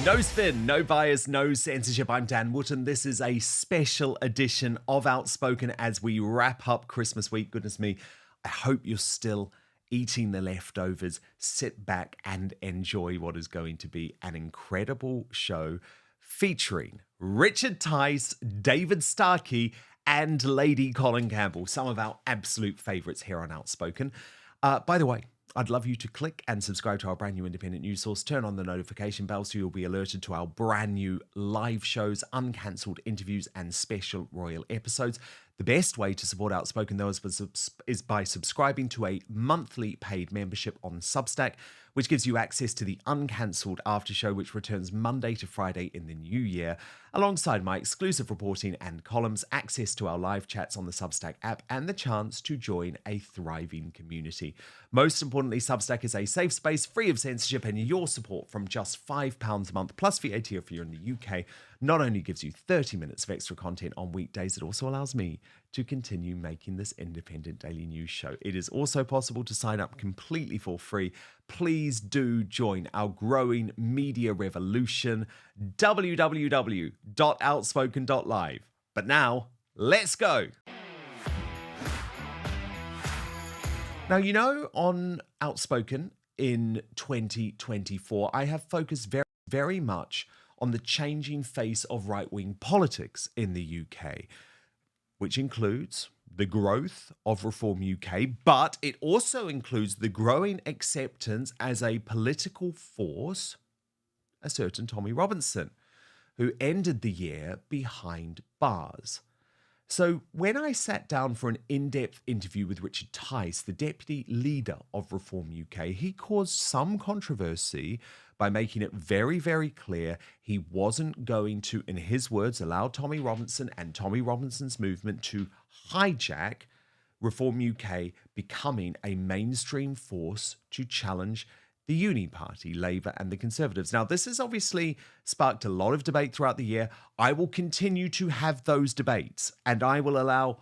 No spin, no bias, no censorship. I'm Dan Wootton. This is a special edition of Outspoken as we wrap up Christmas week. Goodness me, I hope you're still eating the leftovers. Sit back and enjoy what is going to be an incredible show featuring Richard Tice, David Starkey, and Lady Colin Campbell, some of our absolute favourites here on Outspoken. By the way, I'd love you to click and subscribe to our brand new independent news source. Turn on the notification bell so you'll be alerted to our brand new live shows, uncancelled interviews, and special royal episodes. The best way to support Outspoken, though, is by subscribing to a monthly paid membership on Substack, which gives you access to the uncancelled after show, which returns Monday to Friday in the new year, alongside my exclusive reporting and columns, access to our live chats on the Substack app, and the chance to join a thriving community. Most importantly, Substack is a safe space, free of censorship, and your support from just £5 a month, plus VAT if you're in the UK, not only gives you 30 minutes of extra content on weekdays, it also allows me to continue making this independent daily news show. It is also possible to sign up completely for free. Please do join our growing media revolution, www.outspoken.live. But now, let's go. Now, you know, on Outspoken in 2024, I have focused very much on the changing face of right-wing politics in the UK, which includes the growth of Reform UK, but it also includes the growing acceptance as a political force, a certain Tommy Robinson, who ended the year behind bars. So when I sat down for an in-depth interview with Richard Tice, the deputy leader of Reform UK, he caused some controversy by making it very, very clear he wasn't going to, in his words, allow Tommy Robinson and Tommy Robinson's movement to hijack Reform UK becoming a mainstream force to challenge the Uni Party, Labour and the Conservatives. Now, this has obviously sparked a lot of debate throughout the year. I will continue to have those debates, and I will allow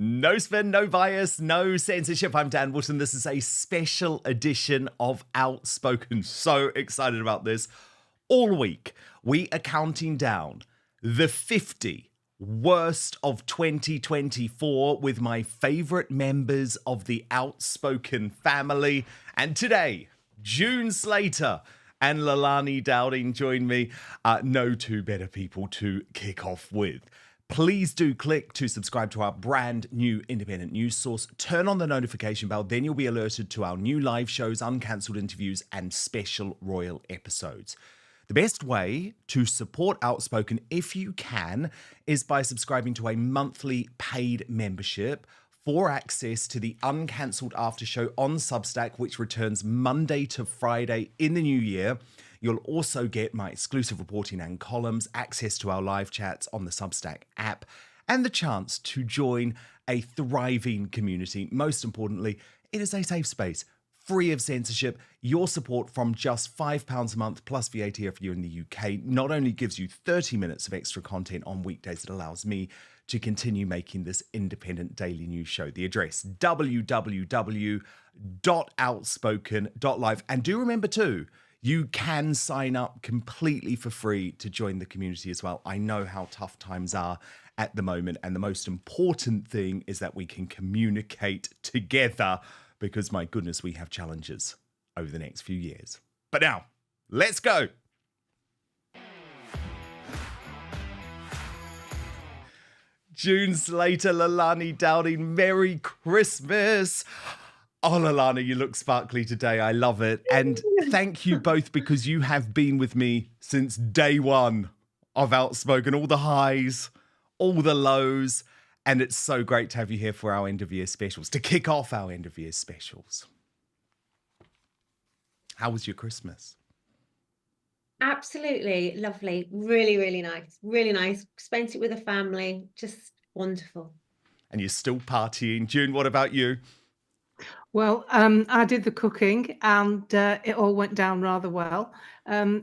no spin, no bias, no censorship. I'm Dan Wootton. This is a special edition of Outspoken. So excited about this. All week, we are counting down the 50 worst of 2024 with my favourite members of the Outspoken family. And today, June Slater and Leilani Dowding join me. No two better people to kick off with. Please do click to subscribe to our brand new independent news source. Turn on the notification bell, then you'll be alerted to our new live shows, uncancelled interviews, and special royal episodes. The best way to support Outspoken, if you can, is by subscribing to a monthly paid membership for access to the uncancelled after show on Substack, which returns Monday to Friday in the new year. You'll also get my exclusive reporting and columns, access to our live chats on the Substack app, and the chance to join a thriving community. Most importantly, it is a safe space, free of censorship. Your support from just £5 a month plus VAT if you're in the UK not only gives you 30 minutes of extra content on weekdays, it allows me to continue making this independent daily news show. The address, www.outspoken.live. And do remember too, you can sign up completely for free to join the community as well. I know how tough times are at the moment, and the most important thing is that we can communicate together, because my goodness, we have challenges over the next few years. But now, let's go. June, Slater, Leilani, Dowding, Merry Christmas. Oh, Leilani, you look sparkly today. I love it. And thank you both, because you have been with me since day one of Outspoken. All the highs, all the lows. And it's so great to have you here for our end of year specials, to kick off our end of year specials. How was your Christmas? Absolutely lovely. Really, really nice. Really nice. Spent it with a family. Just wonderful. And you're still partying. June, what about you? Well, I did the cooking, and it all went down rather well.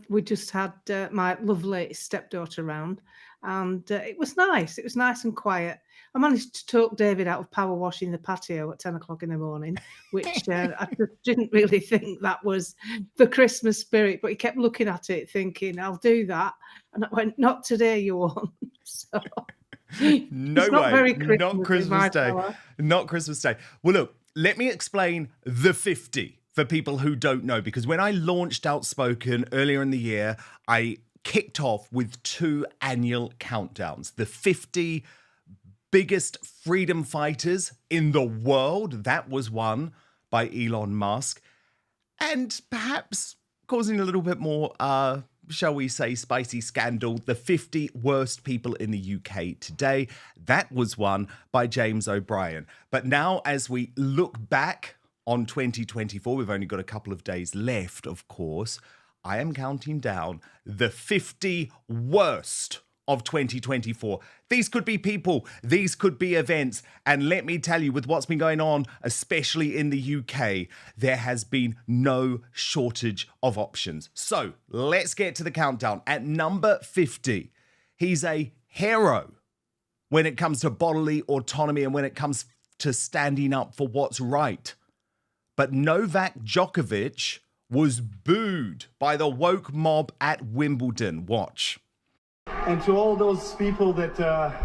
We just had my lovely stepdaughter round, and it was nice. It was nice and quiet. I managed to talk David out of power washing the patio at 10 o'clock in the morning, which I just didn't really think that was the Christmas spirit, but he kept looking at it thinking, I'll do that. And I went, not today, you won't. So no way. Not very Christmas, not Christmas Day. Not Christmas Day. Well, look, let me explain the 50 for people who don't know, because when I launched Outspoken earlier in the year, I kicked off with 2 annual countdowns. The 50 biggest freedom fighters in the world. That was one by Elon Musk. And perhaps causing a little bit more, shall we say, spicy scandal, the 50 worst people in the UK today. That was one by James O'Brien. But now, as we look back on 2024, we've only got a couple of days left, of course. I am counting down the 50 worst of 2024. These could be people, these could be events, and let me tell you, with what's been going on, especially in the UK, there has been no shortage of options. So let's get to the countdown. At number 50, he's a hero when it comes to bodily autonomy and when it comes to standing up for what's right. But Novak Djokovic was booed by the woke mob at Wimbledon. Watch. And to all those people that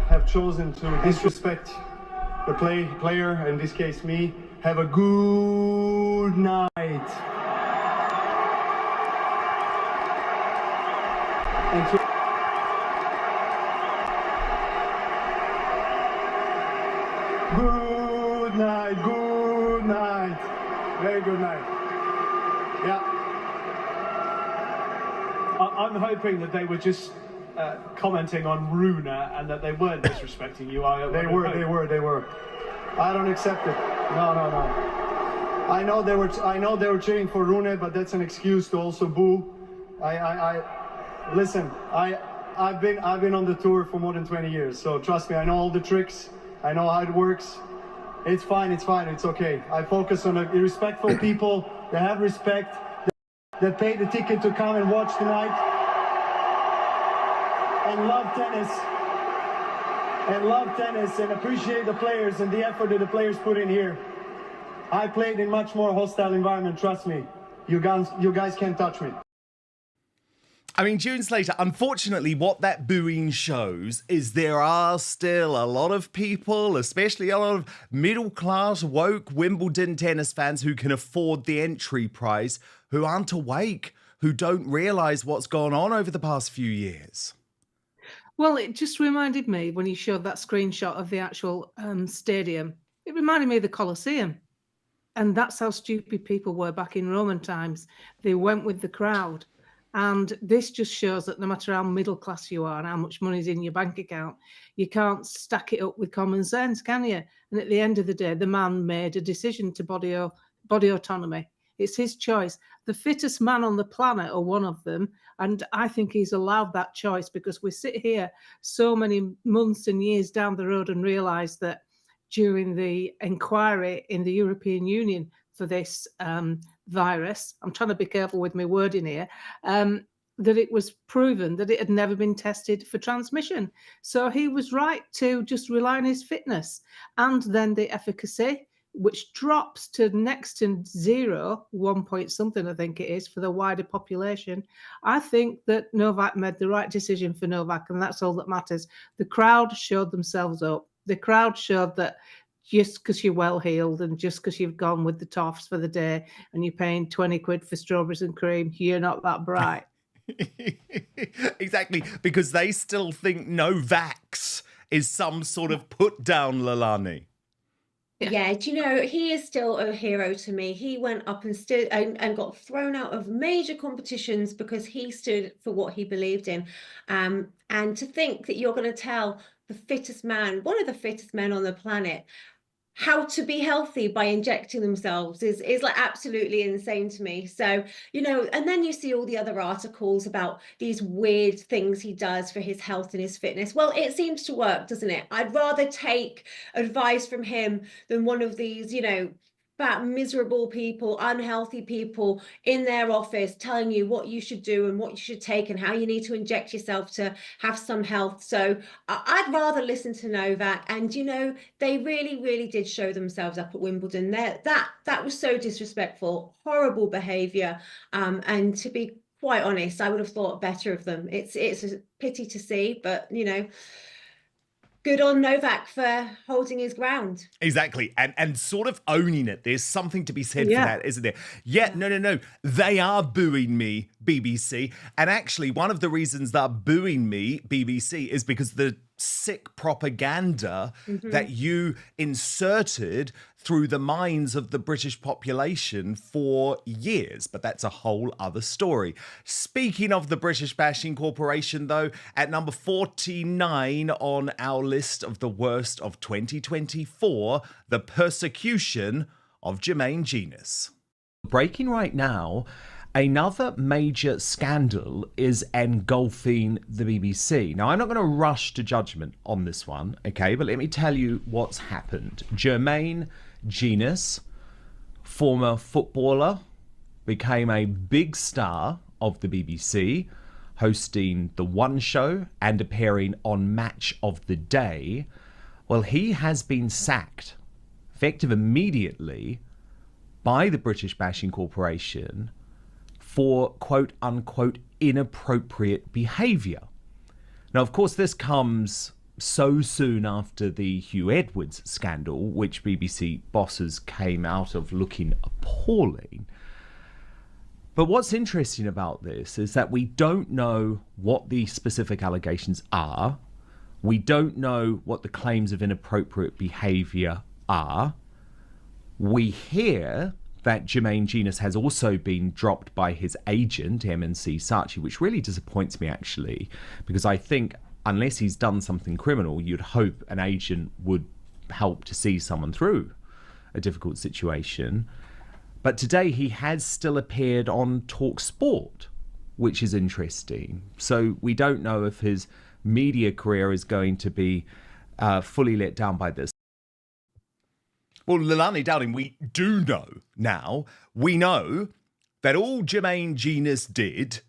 have chosen to disrespect the player, in this case me, have a good night. And to good night, good night. Very good night. Yeah. I'm hoping that they were just commenting on Runa and that they weren't disrespecting you. They were. I don't accept it. No. I know they were cheering for Runa, but that's an excuse to also boo. Listen. I've been on the tour for more than 20 years, so trust me. I know all the tricks. I know how it works. It's fine. It's okay. I focus on the respectful people that have respect, that paid the ticket to come and watch tonight. And love tennis and appreciate the players and the effort that the players put in here. I played in much more hostile environment, trust me. You guys can't touch me. I mean, June, Slater, unfortunately, what that booing shows is there are still a lot of people, especially a lot of middle-class, woke Wimbledon tennis fans who can afford the entry price, who aren't awake, who don't realise what's gone on over the past few years. Well, it just reminded me when you showed that screenshot of the actual stadium. It reminded me of the Colosseum. And that's how stupid people were back in Roman times. They went with the crowd. And this just shows that no matter how middle class you are and how much money's in your bank account, you can't stack it up with common sense, can you? And at the end of the day, the man made a decision to body autonomy. It's his choice. The fittest man on the planet, or one of them, and I think he's allowed that choice, because we sit here so many months and years down the road and realise that during the inquiry in the European Union for this virus, I'm trying to be careful with my wording here, that it was proven that it had never been tested for transmission. So he was right to just rely on his fitness, and then the efficacy, which drops to next to zero, 1 point something, I think it is, for the wider population. I think that Novak made the right decision for Novak, and that's all that matters. The crowd showed themselves up. The crowd showed that just because you're well heeled and just because you've gone with the toffs for the day and you're paying 20 quid for strawberries and cream, you're not that bright. Exactly, because they still think no vax is some sort of put down, Leilani. Yeah, do you know, he is still a hero to me. He went up and stood and got thrown out of major competitions because he stood for what he believed in. And to think that you're going to tell the fittest man, one of the fittest men on the planet, how to be healthy by injecting themselves is like absolutely insane to me. So, you know, and then you see all the other articles about these weird things he does for his health and his fitness. Well, it seems to work, doesn't it? I'd rather take advice from him than one of these, you know, fat, miserable people, unhealthy people in their office telling you what you should do and what you should take and how you need to inject yourself to have some health. So I'd rather listen to Novak. And, you know, they really, really did show themselves up at Wimbledon. That was so disrespectful, horrible behaviour. And to be quite honest, I would have thought better of them. It's a pity to see, but, you know, good on Novak for holding his ground. Exactly. And sort of owning it. There's something to be said for that, isn't there? Yeah, no. They are booing me, BBC. And actually, one of the reasons they're booing me, BBC, is because the sick propaganda that you inserted through the minds of the British population for years. But that's a whole other story. Speaking of the British Bashing Corporation, though, at number 49 on our list of the worst of 2024, the persecution of Jermaine Genius. Breaking right now, another major scandal is engulfing the BBC. Now, I'm not going to rush to judgment on this one, okay? But let me tell you what's happened. Jermaine Genius, former footballer, became a big star of the BBC, hosting The One Show and appearing on Match of the Day. Well, he has been sacked, effective immediately, by the British Bashing Corporation for quote-unquote inappropriate behaviour. Now, of course, this comes so soon after the Hugh Edwards scandal, which BBC bosses came out of looking appalling. But what's interesting about this is that we don't know what the specific allegations are. We don't know what the claims of inappropriate behaviour are. We hear that Jermaine Genius has also been dropped by his agent, M&C Saatchi, which really disappoints me, actually, because I think unless he's done something criminal, you'd hope an agent would help to see someone through a difficult situation. But today he has still appeared on Talk Sport, which is interesting. So we don't know if his media career is going to be fully let down by this. Well, Leilani, Dowding, we do know now. We know that all Jermaine Genius did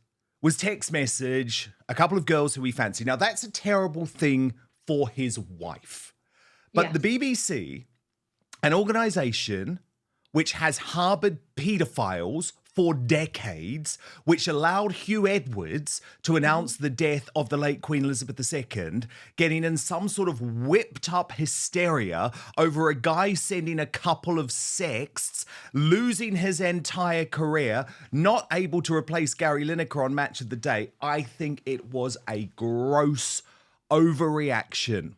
was text message a couple of girls who he fancied. Now, that's a terrible thing for his wife. But the BBC, an organisation which has harboured paedophiles for decades, which allowed Hugh Edwards to announce the death of the late Queen Elizabeth II, getting in some sort of whipped up hysteria over a guy sending a couple of sexts, losing his entire career, not able to replace Gary Lineker on Match of the Day. I think it was a gross overreaction.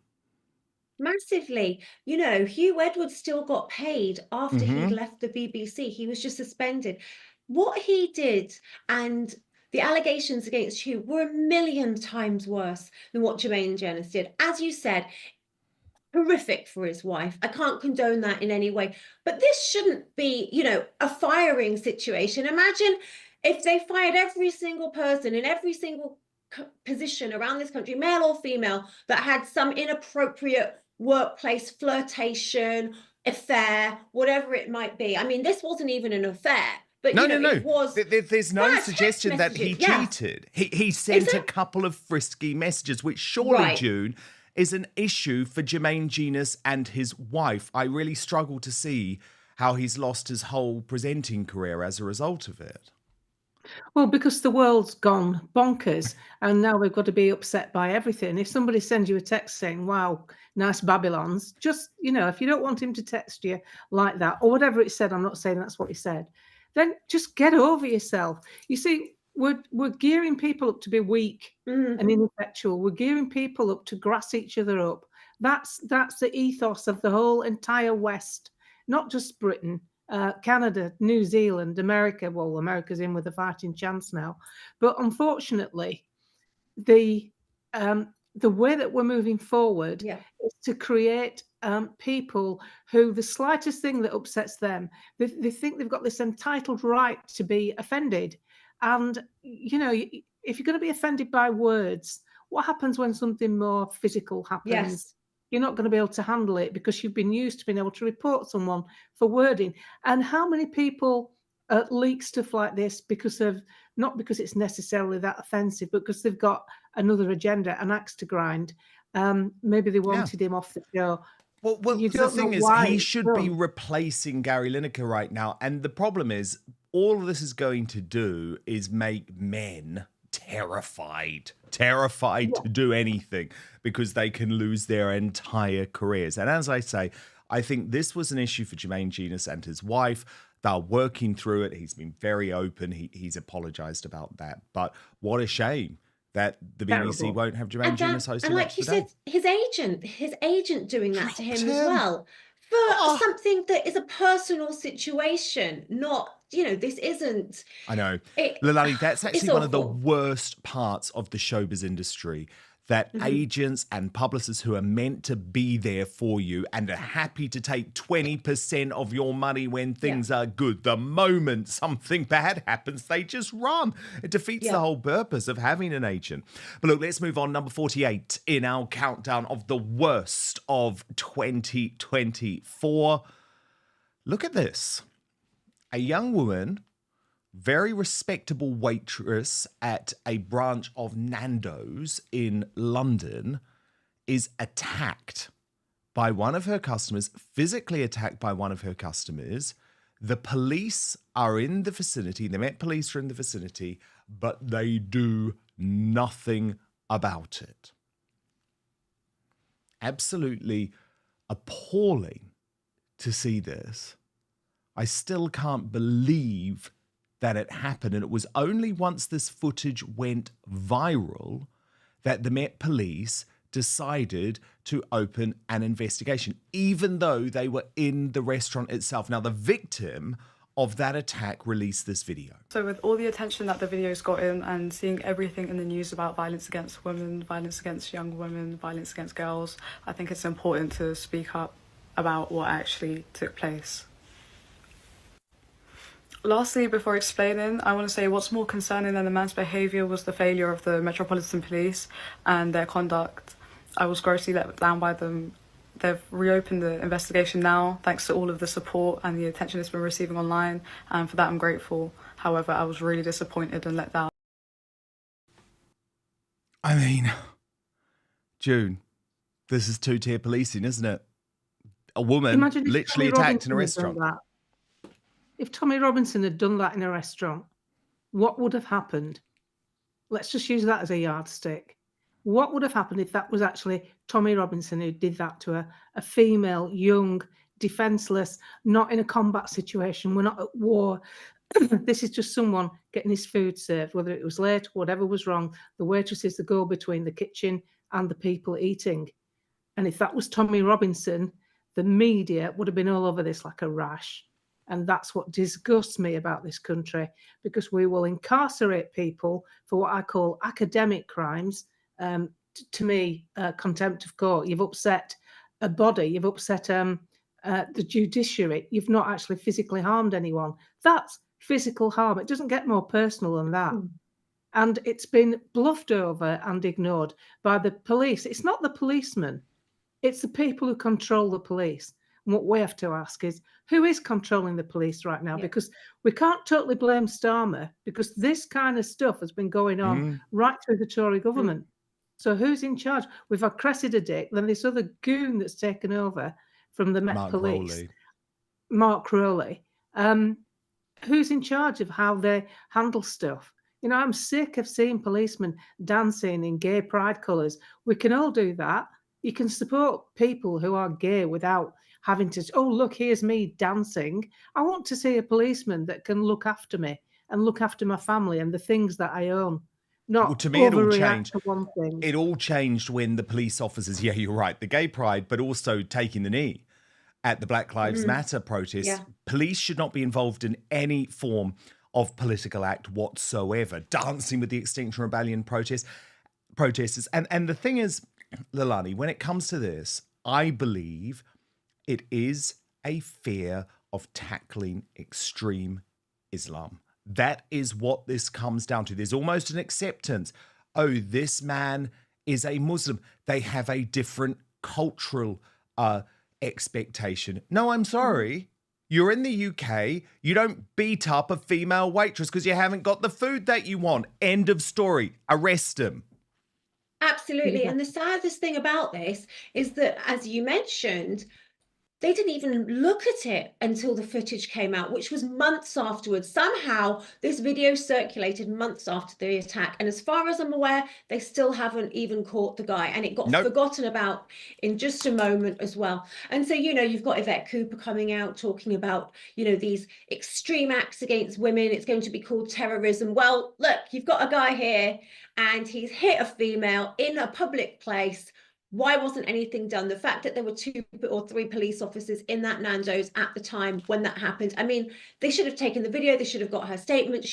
Massively. You know, Hugh Edwards still got paid after he left the BBC. He was just suspended. What he did and the allegations against Hugh were a million times worse than what Jermaine Genius did. As you said, horrific for his wife. I can't condone that in any way. But this shouldn't be, you know, a firing situation. Imagine if they fired every single person in every single position around this country, male or female, that had some inappropriate workplace flirtation, affair, whatever it might be. I mean, this wasn't even an affair. But, No, you know, no, no. it was There's no text suggestion that he messages, yeah. cheated. He sent a Exactly. couple of frisky messages, which surely, Right. June, is an issue for Jermaine Genius and his wife. I really struggle to see how he's lost his whole presenting career as a result of it. Well, because the world's gone bonkers and now we've got to be upset by everything. If somebody sends you a text saying, wow, nice Babylons, just, you know, if you don't want him to text you like that or whatever it said, I'm not saying that's what he said, then just get over yourself. You see, we're gearing people up to be weak and ineffectual. We're gearing people up to grass each other up. That's the ethos of the whole entire West, not just Britain. Canada, New Zealand, America. Well, America's in with a fighting chance now, but unfortunately, the way that we're moving forward is to create people who the slightest thing that upsets them, they think they've got this entitled right to be offended. And you know, if you're going to be offended by words, what happens when something more physical happens? Yes. You're not going to be able to handle it because you've been used to being able to report someone for wording. And how many people leak stuff like this because of, not because it's necessarily that offensive, but because they've got another agenda, an axe to grind. Maybe they wanted him off the show. Well, You the don't thing know is, why he it's should be done. replacing Gary Lineker right now. And the problem is, all this is going to do is make men terrified to do anything because they can lose their entire careers. And as I say, I think this was an issue for Jermaine Genius and his wife. They're working through it. He's been very open. He's apologized about that. But what a shame that the BBC Terrible. won't have Jermaine Genius hosting And like Match you of the Day. said, his agent doing that to him as him. well for something that is a personal situation, not, you know, this isn't. I know. Leilani, that's It's actually one of the awful. worst parts of the showbiz industry, that agents and publicists who are meant to be there for you and are happy to take 20% of your money when things are good, the moment something bad happens, they just run. It defeats the whole purpose of having an agent. But look, let's move on. Number 48 in our countdown of the worst of 2024. Look at this. A young woman, very respectable waitress at a branch of Nando's in London, is attacked by one of her customers, physically attacked by one of her customers. The police are in the vicinity. The Met Police are in the vicinity, but they do nothing about it. Absolutely appalling to see this. I still can't believe that it happened. And it was only once this footage went viral that the Met Police decided to open an investigation, even though they were in the restaurant itself. Now, the victim of that attack released this video. So with all the attention that the video's gotten and seeing everything in the news about violence against women, violence against young women, violence against girls, I think it's important to speak up about what actually took place. Lastly, before explaining, I want to say what's more concerning than the man's behaviour was the failure of the Metropolitan Police and their conduct. I was grossly let down by them. They've reopened the investigation now, thanks to all of the support and the attention it's been receiving online, and for that I'm grateful. However, I was really disappointed and let down. I mean, June, this is two-tier policing, isn't it? A woman Imagine if literally Tommy attacked in a Robinson had restaurant. done that. If Tommy Robinson had done that in a restaurant, what would have happened? Let's just use that as a yardstick. What would have happened if that was actually Tommy Robinson who did that to a female, young, defenseless, not in a combat situation? We're not at war. This is just someone getting his food served, whether it was late, whatever was wrong. The waitress is the go between the kitchen and the people eating. And if that was Tommy Robinson, the media would have been all over this like a rash. And that's what disgusts me about this country, because we will incarcerate people for what I call academic crimes. To me, contempt of court. You've upset a body, you've upset the judiciary, you've not actually physically harmed anyone. That's physical harm. It doesn't get more personal than that. And it's been bluffed over and ignored by the police. It's not the policemen, it's the people who control the police. And what we have to ask is, who is controlling the police right now? Yeah. Because we can't totally blame Starmer, because this kind of stuff has been going on right through the Tory government. So who's in charge? We've had Cressida Dick, then this other goon that's taken over from the Met Police, Mark Rowley. Who's in charge of how they handle stuff? You know, I'm sick of seeing policemen dancing in gay pride colours. We can all do that. You can support people who are gay without having to, oh, look, here's me dancing. I want to see a policeman that can look after me and look after my family and the things that I own. Not to me, it all changed. To one thing. It all changed when the police officers, yeah, you're right, the gay pride, but also taking the knee at the Black Lives Matter protests. Yeah. Police should not be involved in any form of political act whatsoever. Dancing with the Extinction Rebellion protesters. And the thing is, Leilani, when it comes to this, I believe it is a fear of tackling extreme Islam. That is what this comes down to. There's almost an acceptance. Oh, this man is a Muslim. They have a different cultural expectation. No, I'm sorry. You're in the UK. You don't beat up a female waitress because you haven't got the food that you want. End of story. Arrest him. Absolutely. And the saddest thing about this is that, as you mentioned, they didn't even look at it until the footage came out, which was months afterwards. Somehow this video circulated months after the attack. And as far as I'm aware, they still haven't even caught the guy. And it got forgotten about in just a moment as well. And so, you know, you've got Yvette Cooper coming out talking about, you know, these extreme acts against women. It's going to be called terrorism. Well, look, you've got a guy here and he's hit a female in a public place. Why wasn't anything done? The fact that there were 2 or 3 police officers in that Nando's at the time when that happened. I mean, they should have taken the video. They should have got her statement.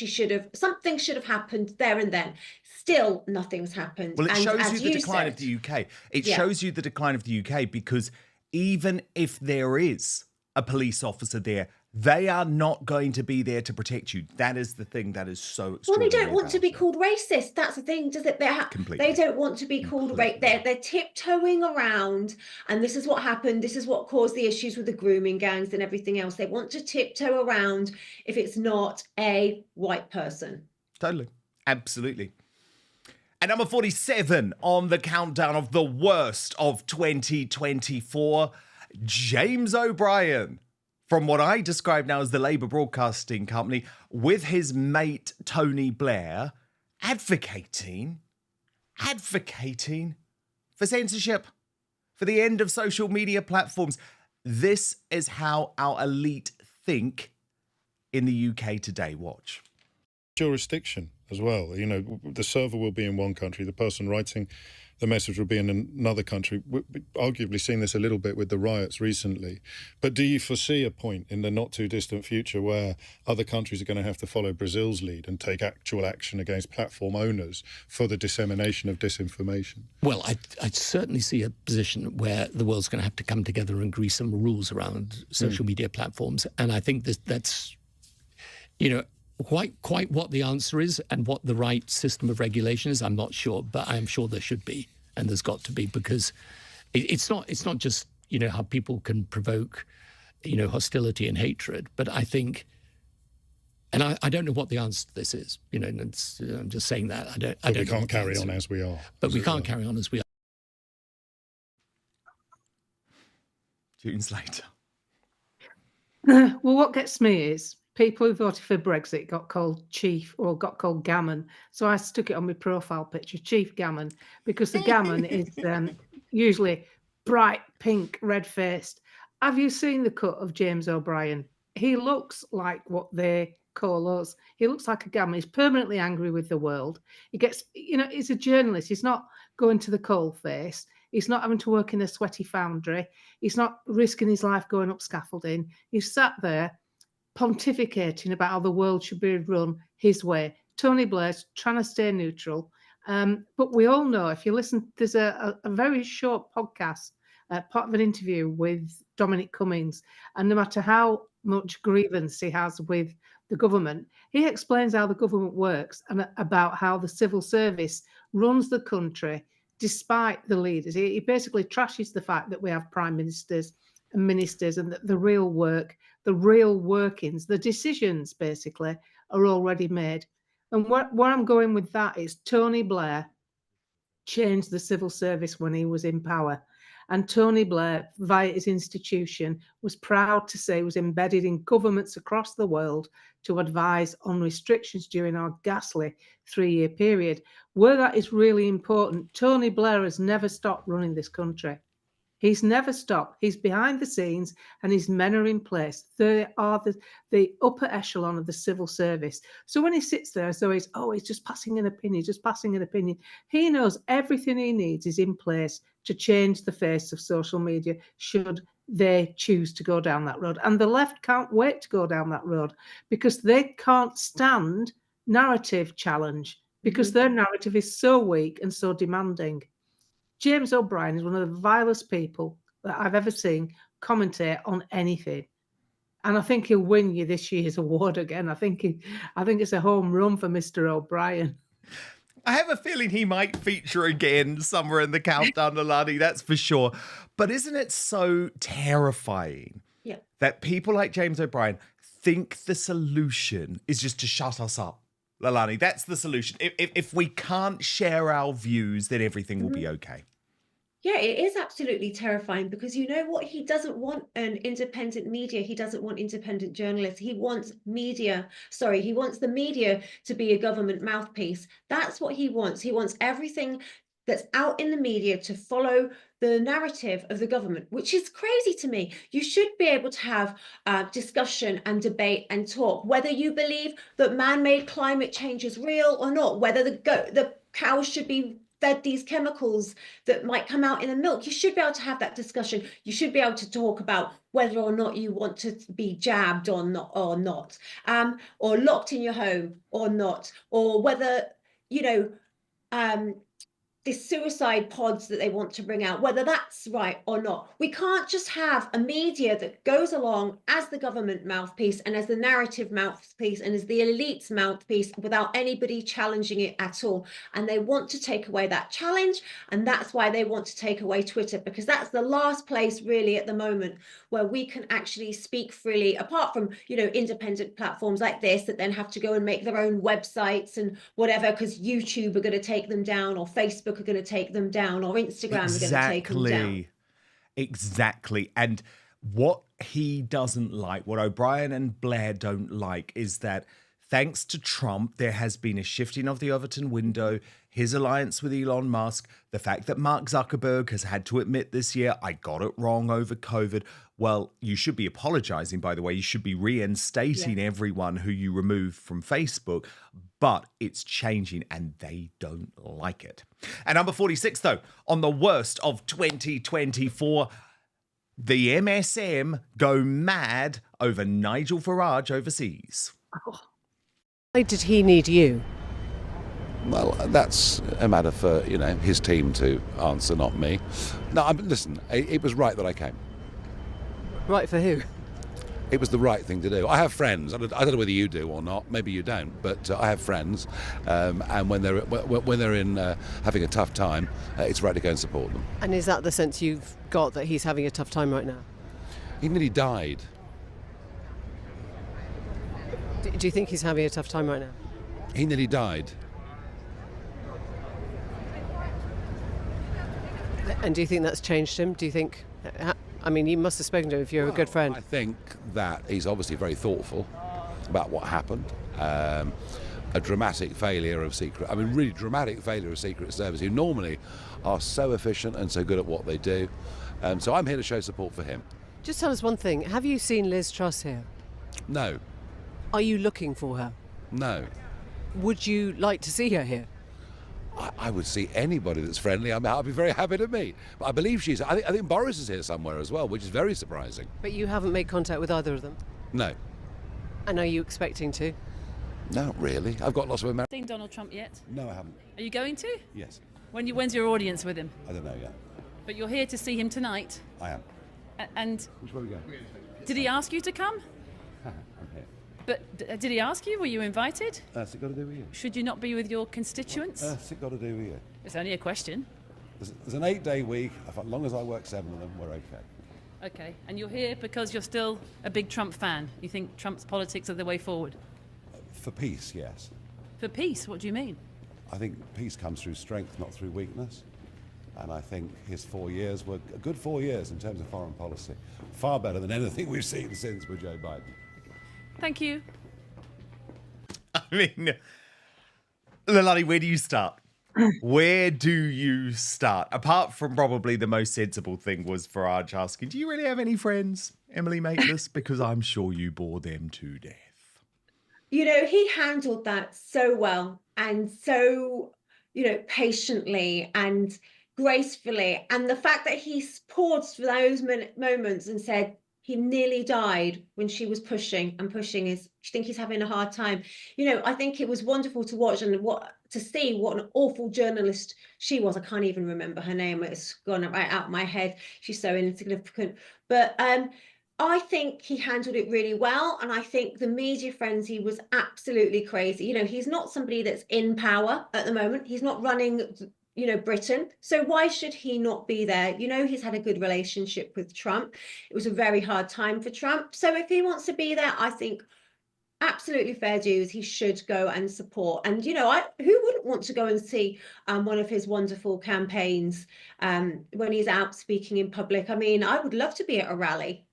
Something should have happened there and then. Still, nothing's happened. Well, it shows you the decline of the UK. It shows you the decline of the UK because even if there is a police officer there, they are not going to be there to protect you. That is the thing that is so extraordinary. Well, they don't want to be called racist. That's the thing, does it? They don't want to be called racist. They're tiptoeing around, and this is what happened. This is what caused the issues with the grooming gangs and everything else. They want to tiptoe around if it's not a white person. Totally. Absolutely. And number 47 on the countdown of the worst of 2024, James O'Brien, from what I describe now as the Labour Broadcasting Company, with his mate Tony Blair, advocating for censorship, for the end of social media platforms. This is how our elite think in the UK today. Watch. Jurisdiction as well. You know, the server will be in one country, the person writing the message will be in another country. We've arguably seen this a little bit with the riots recently. But do you foresee a point in the not too distant future where other countries are going to have to follow Brazil's lead and take actual action against platform owners for the dissemination of disinformation? Well, I'd certainly see a position where the world's going to have to come together and agree some rules around social media platforms. And I think that's, you know, quite what the answer is and what the right system of regulation is, I'm not sure, but I'm sure there should be, and there's got to be, because it's not just, you know, how people can provoke, you know, hostility and hatred, but I think, and I don't know what the answer to this is, you know, and I'm just saying that. I don't. We can't carry on as we are. But we can't carry on as we are. June Slater. Well, what gets me is people who voted for Brexit got called Chief or got called Gammon. So I stuck it on my profile picture, Chief Gammon, because the gammon is usually bright pink, red-faced. Have you seen the cut of James O'Brien? He looks like what they call us. He looks like a gammon. He's permanently angry with the world. He gets, you know, he's a journalist. He's not going to the coalface. He's not having to work in a sweaty foundry. He's not risking his life going up scaffolding. He's sat there pontificating about how the world should be run his way. Tony Blair's trying to stay neutral. But we all know, if you listen, there's a very short podcast part of an interview with Dominic Cummings, and no matter how much grievance he has with the government, he explains how the government works and about how the civil service runs the country despite the leaders. He basically trashes the fact that we have prime ministers and ministers, and that the real work, the real workings, the decisions basically are already made. And where I'm going with that is Tony Blair changed the civil service when he was in power. And Tony Blair, via his institution, was proud to say he was embedded in governments across the world to advise on restrictions during our ghastly 3-year period. Where that is really important, Tony Blair has never stopped running this country. He's never stopped. He's behind the scenes and his men are in place. They are the upper echelon of the civil service. So when he sits there as though he's just passing an opinion, he knows everything he needs is in place to change the face of social media should they choose to go down that road. And the left can't wait to go down that road because they can't stand narrative challenge because their narrative is so weak and so demanding. James O'Brien is one of the vilest people that I've ever seen commentate on anything. And I think he'll win you this year's award again. I think it's a home run for Mr. O'Brien. I have a feeling he might feature again somewhere in the countdown, Leilani, that's for sure. But isn't it so terrifying that people like James O'Brien think the solution is just to shut us up? Leilani, that's the solution. If we can't share our views, then everything will be okay. Yeah, it is absolutely terrifying because you know what? He doesn't want an independent media. He doesn't want independent journalists. He wants he wants the media to be a government mouthpiece. That's what he wants. He wants everything that's out in the media to follow the narrative of the government, which is crazy to me. You should be able to have discussion and debate and talk, whether you believe that man-made climate change is real or not, whether the cows should be fed these chemicals that might come out in the milk. You should be able to have that discussion. You should be able to talk about whether or not you want to be jabbed or not, or locked in your home or not, or whether, the suicide pods that they want to bring out, whether that's right or not. We can't just have a media that goes along as the government mouthpiece and as the narrative mouthpiece and as the elite's mouthpiece without anybody challenging it at all. And they want to take away that challenge. And that's why they want to take away Twitter, because that's the last place really at the moment where we can actually speak freely, apart from, independent platforms like this that then have to go and make their own websites and whatever, because YouTube are going to take them down, or Facebook are going to take them down, or Instagram are going to take them down. Exactly. And what he doesn't like, what O'Brien and Blair don't like, is that thanks to Trump, there has been a shifting of the Overton window, his alliance with Elon Musk, the fact that Mark Zuckerberg has had to admit this year, I got it wrong over COVID. Well, you should be apologizing, by the way. You should be reinstating everyone who you removed from Facebook. But it's changing and they don't like it. And number 46, though, on the worst of 2024, the MSM go mad over Nigel Farage overseas. Why did he need you? Well, that's a matter for, his team to answer, not me. No, listen, it was right that I came. Right for who? It was the right thing to do. I have friends. I don't know whether you do or not. Maybe you don't, but I have friends, and when they're in having a tough time, it's right to go and support them. And is that the sense you've got, that he's having a tough time right now? He nearly died. Do you think he's having a tough time right now? He nearly died. And do you think that's changed him? Do you think? I mean, you must have spoken to him if you're a good friend. I think that he's obviously very thoughtful about what happened. A dramatic failure of really dramatic failure of Secret Service, who normally are so efficient and so good at what they do. So I'm here to show support for him. Just tell us one thing. Have you seen Liz Truss here? No. Are you looking for her? No. Would you like to see her here? I would see anybody that's friendly. I'd be very happy to meet. But I believe I think Boris is here somewhere as well, which is very surprising. But you haven't made contact with either of them? No. And are you expecting to? No, really. I've got lots of Americans. Seen Donald Trump yet? No, I haven't. Are you going to? Yes. When's your audience with him? I don't know yet. But you're here to see him tonight. I am. And Which way are we going? did he ask you to come? I'm here. But did he ask you? Were you invited? What's it got to do with you? Should you not be with your constituents? What's it got to do with you? It's only a question. There's an 8-day week. As long as I work 7 of them, we're okay. Okay, and you're here because you're still a big Trump fan. You think Trump's politics are the way forward? For peace, yes. For peace, what do you mean? I think peace comes through strength, not through weakness. And I think his 4 years were a good 4 years in terms of foreign policy. Far better than anything we've seen since with Joe Biden. Thank you. I mean, Leilani, where do you start? Where do you start? Apart from probably the most sensible thing was Farage asking, do you really have any friends, Emily Maitlis? Because I'm sure you bore them to death. You know, he handled that so well and so, you know, patiently and gracefully. And the fact that he paused for those moments and said he nearly died when she was pushing and pushing is, I think he's having a hard time. You know, I think it was wonderful to watch and to see what an awful journalist she was. I can't even remember her name. It's gone right out of my head. She's so insignificant. But I think he handled it really well. And I think the media frenzy was absolutely crazy. You know, he's not somebody that's in power at the moment. He's not running, you know, Britain. So why should he not be there? You know, he's had a good relationship with Trump. It was a very hard time for Trump. So if he wants to be there, I think absolutely fair dues. He should go and support. And, you know, who wouldn't want to go and see one of his wonderful campaigns when he's out speaking in public? I mean, I would love to be at a rally.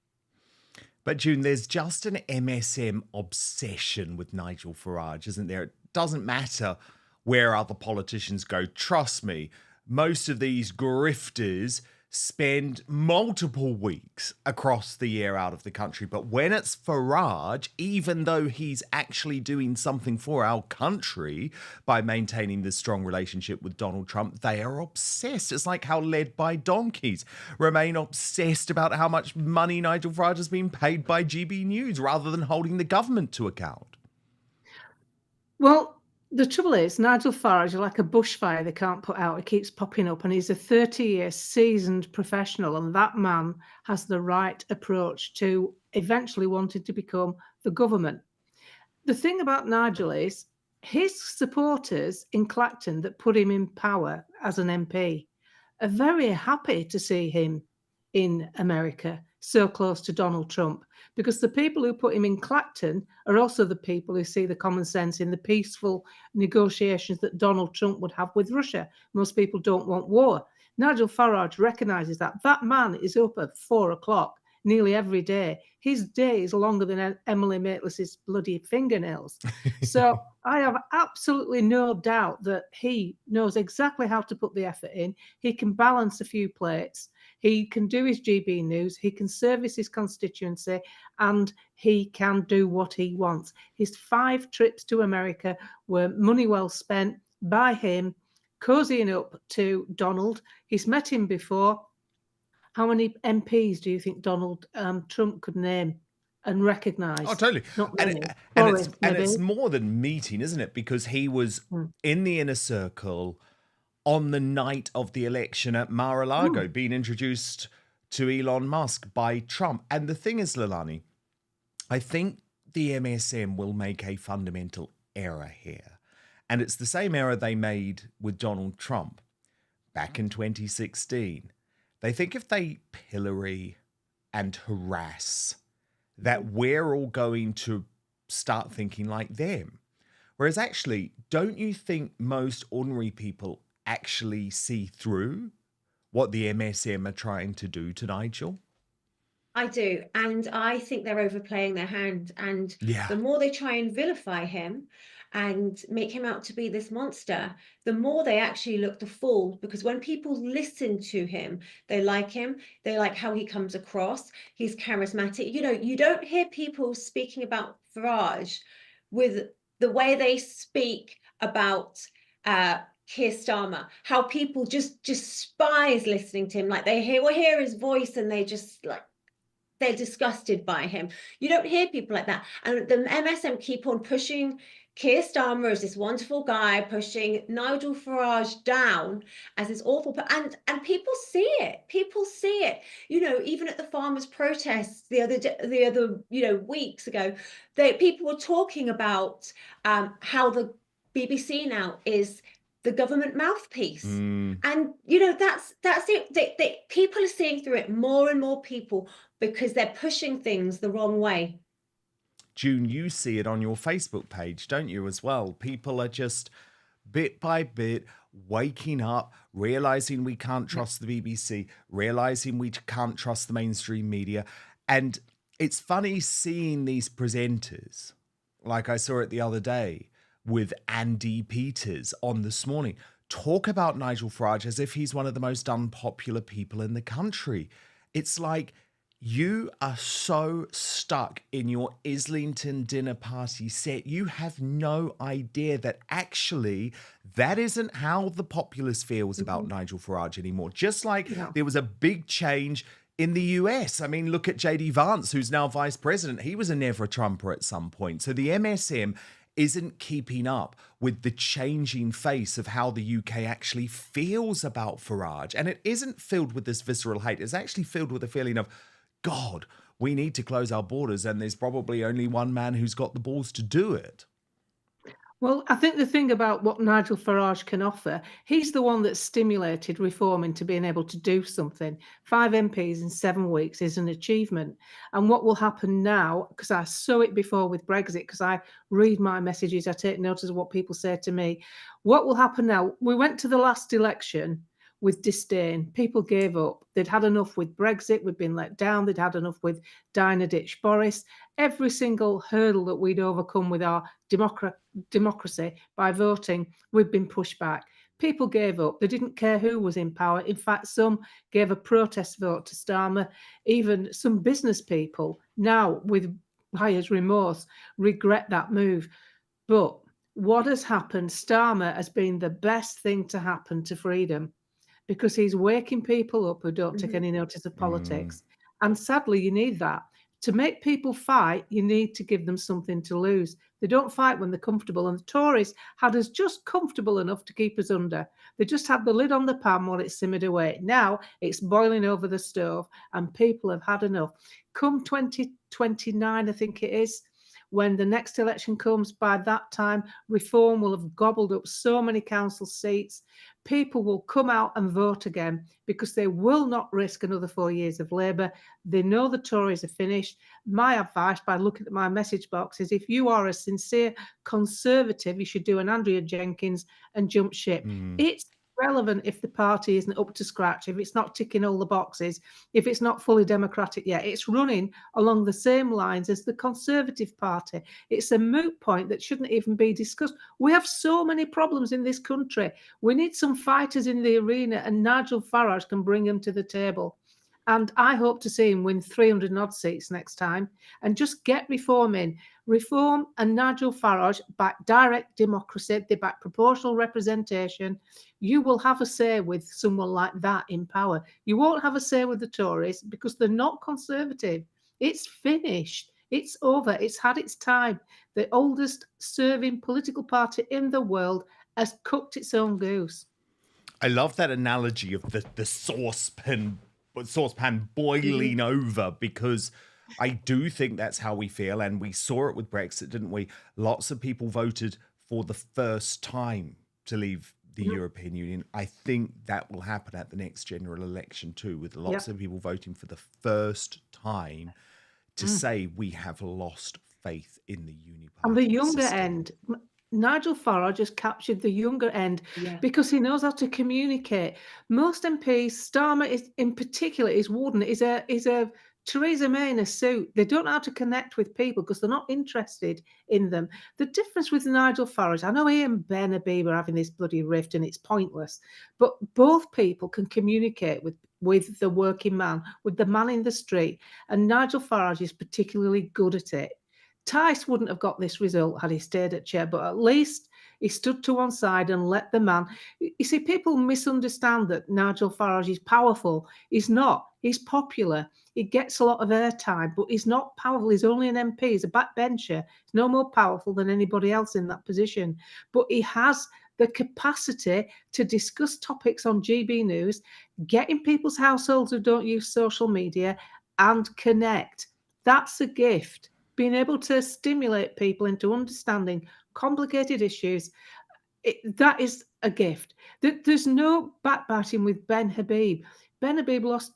But June, there's just an MSM obsession with Nigel Farage, isn't there? It doesn't matter where other politicians go. Trust me, most of these grifters spend multiple weeks across the year out of the country. But when it's Farage, even though he's actually doing something for our country by maintaining this strong relationship with Donald Trump, they are obsessed. It's like how led by donkeys remain obsessed about how much money Nigel Farage has been paid by GB News rather than holding the government to account. Well, the trouble is, Nigel Farage is like a bushfire they can't put out. It keeps popping up, and he's a 30-year seasoned professional, and that man has the right approach to eventually wanting to become the government. The thing about Nigel is his supporters in Clacton that put him in power as an MP are very happy to see him in America so close to Donald Trump, because the people who put him in Clacton are also the people who see the common sense in the peaceful negotiations that Donald Trump would have with Russia. Most people don't want war. Nigel Farage recognises that. That man is up at 4 o'clock nearly every day. His day is longer than Emily Maitlis's bloody fingernails. So I have absolutely no doubt that he knows exactly how to put the effort in. He can balance a few plates. He can do his GB News, he can service his constituency, and he can do what he wants. His 5 trips to America were money well spent by him, cozying up to Donald. He's met him before. How many MPs do you think Donald Trump could name and recognise? Oh, totally. Not many. And it's more than meeting, isn't it? Because he was in the inner circle on the night of the election at Mar-a-Lago, being introduced to Elon Musk by Trump. And the thing is, Leilani, I think the MSM will make a fundamental error here. And it's the same error they made with Donald Trump back in 2016. They think if they pillory and harass, that we're all going to start thinking like them. Whereas actually, don't you think most ordinary people actually see through what the MSM are trying to do to Nigel? I do. And I think they're overplaying their hand. And the more they try and vilify him and make him out to be this monster, the more they actually look the fool. Because when people listen to him, they like him. They like how he comes across. He's charismatic. You know, you don't hear people speaking about Farage with the way they speak about Keir Starmer, how people just despise listening to him. Like they hear his voice and they just like, they're disgusted by him. You don't hear people like that. And the MSM keep on pushing Keir Starmer as this wonderful guy, pushing Nigel Farage down as this awful, and people see it. People see it. You know, even at the farmers' protests the other weeks ago, people were talking about how the BBC now is the government mouthpiece, and that's it. People are seeing through it, more and more people, because they're pushing things the wrong way. June, you see it on your Facebook page, don't you, as well? People are just bit by bit waking up, realizing we can't trust the BBC, realizing we can't trust the mainstream media. And it's funny seeing these presenters, like I saw it the other day with Andy Peters on This Morning, talk about Nigel Farage as if he's one of the most unpopular people in the country. It's like, you are so stuck in your Islington dinner party set. You have no idea that actually that isn't how the populace feels about Nigel Farage anymore. Just like there was a big change in the US. I mean, look at JD Vance, who's now vice president. He was a never a Trumper at some point. So the MSM isn't keeping up with the changing face of how the UK actually feels about Farage. And it isn't filled with this visceral hate. It's actually filled with a feeling of, God, we need to close our borders, and there's probably only one man who's got the balls to do it. Well, I think the thing about what Nigel Farage can offer, he's the one that stimulated reform into being able to do something. 5 MPs in 7 weeks is an achievement. And what will happen now, because I saw it before with Brexit, because I read my messages, I take notice of what people say to me. What will happen now? We went to the last election with disdain. People gave up. They'd had enough with Brexit. We'd been let down. They'd had enough with Diner Ditch Boris. Every single hurdle that we'd overcome with our democracy by voting, we've been pushed back. People gave up. They didn't care who was in power. In fact, some gave a protest vote to Starmer. Even some business people now, with buyer's remorse, regret that move. But what has happened, Starmer has been the best thing to happen to freedom, because he's waking people up who don't take any notice of politics. And sadly, you need that. To make people fight, you need to give them something to lose. They don't fight when they're comfortable. And the Tories had us just comfortable enough to keep us under. They just had the lid on the pan while it simmered away. Now it's boiling over the stove and people have had enough. Come 2029, I think it is, when the next election comes, by that time, reform will have gobbled up so many council seats. People will come out and vote again because they will not risk another 4 years of Labour. They know the Tories are finished. My advice, by looking at my message box, is if you are a sincere Conservative, you should do an Andrea Jenkins and jump ship. It's relevant if the party isn't up to scratch, if it's not ticking all the boxes, if it's not fully democratic yet. It's running along the same lines as the Conservative Party. It's a moot point that shouldn't even be discussed. We have so many problems in this country. We need some fighters in the arena, and Nigel Farage can bring them to the table. And I hope to see him win 300 odd seats next time and just get reform in. Reform and Nigel Farage back direct democracy, they back proportional representation. You will have a say with someone like that in power. You won't have a say with the Tories because they're not Conservative. It's finished. It's over. It's had its time. The oldest serving political party in the world has cooked its own goose. I love that analogy of the saucepan boiling over, because I do think that's how we feel. And we saw it with Brexit, didn't we? Lots of people voted for the first time to leave the European Union. I think that will happen at the next general election too, with lots of people voting for the first time to say we have lost faith in the uniparty And the younger system. end, Nigel Farage has captured the younger end because he knows how to communicate. Most MPs, Starmer is in particular, is Wootton, is a Theresa May in a suit. They don't know how to connect with people because they're not interested in them. The difference with Nigel Farage, I know he and Ben Habib are having this bloody rift and it's pointless, but both people can communicate with the working man, with the man in the street, and Nigel Farage is particularly good at it. Tice wouldn't have got this result had he stayed at chair, but at least He stood to one side and let the man. You see, people misunderstand that Nigel Farage is powerful. He's not. He's popular. He gets a lot of airtime, but he's not powerful. He's only an MP. He's a backbencher. He's no more powerful than anybody else in that position. But he has the capacity to discuss topics on GB News, get in people's households who don't use social media, and connect. That's a gift. Being able to stimulate people into understanding complicated issues, that is a gift. There's no backbiting with Ben Habib. Ben Habib lost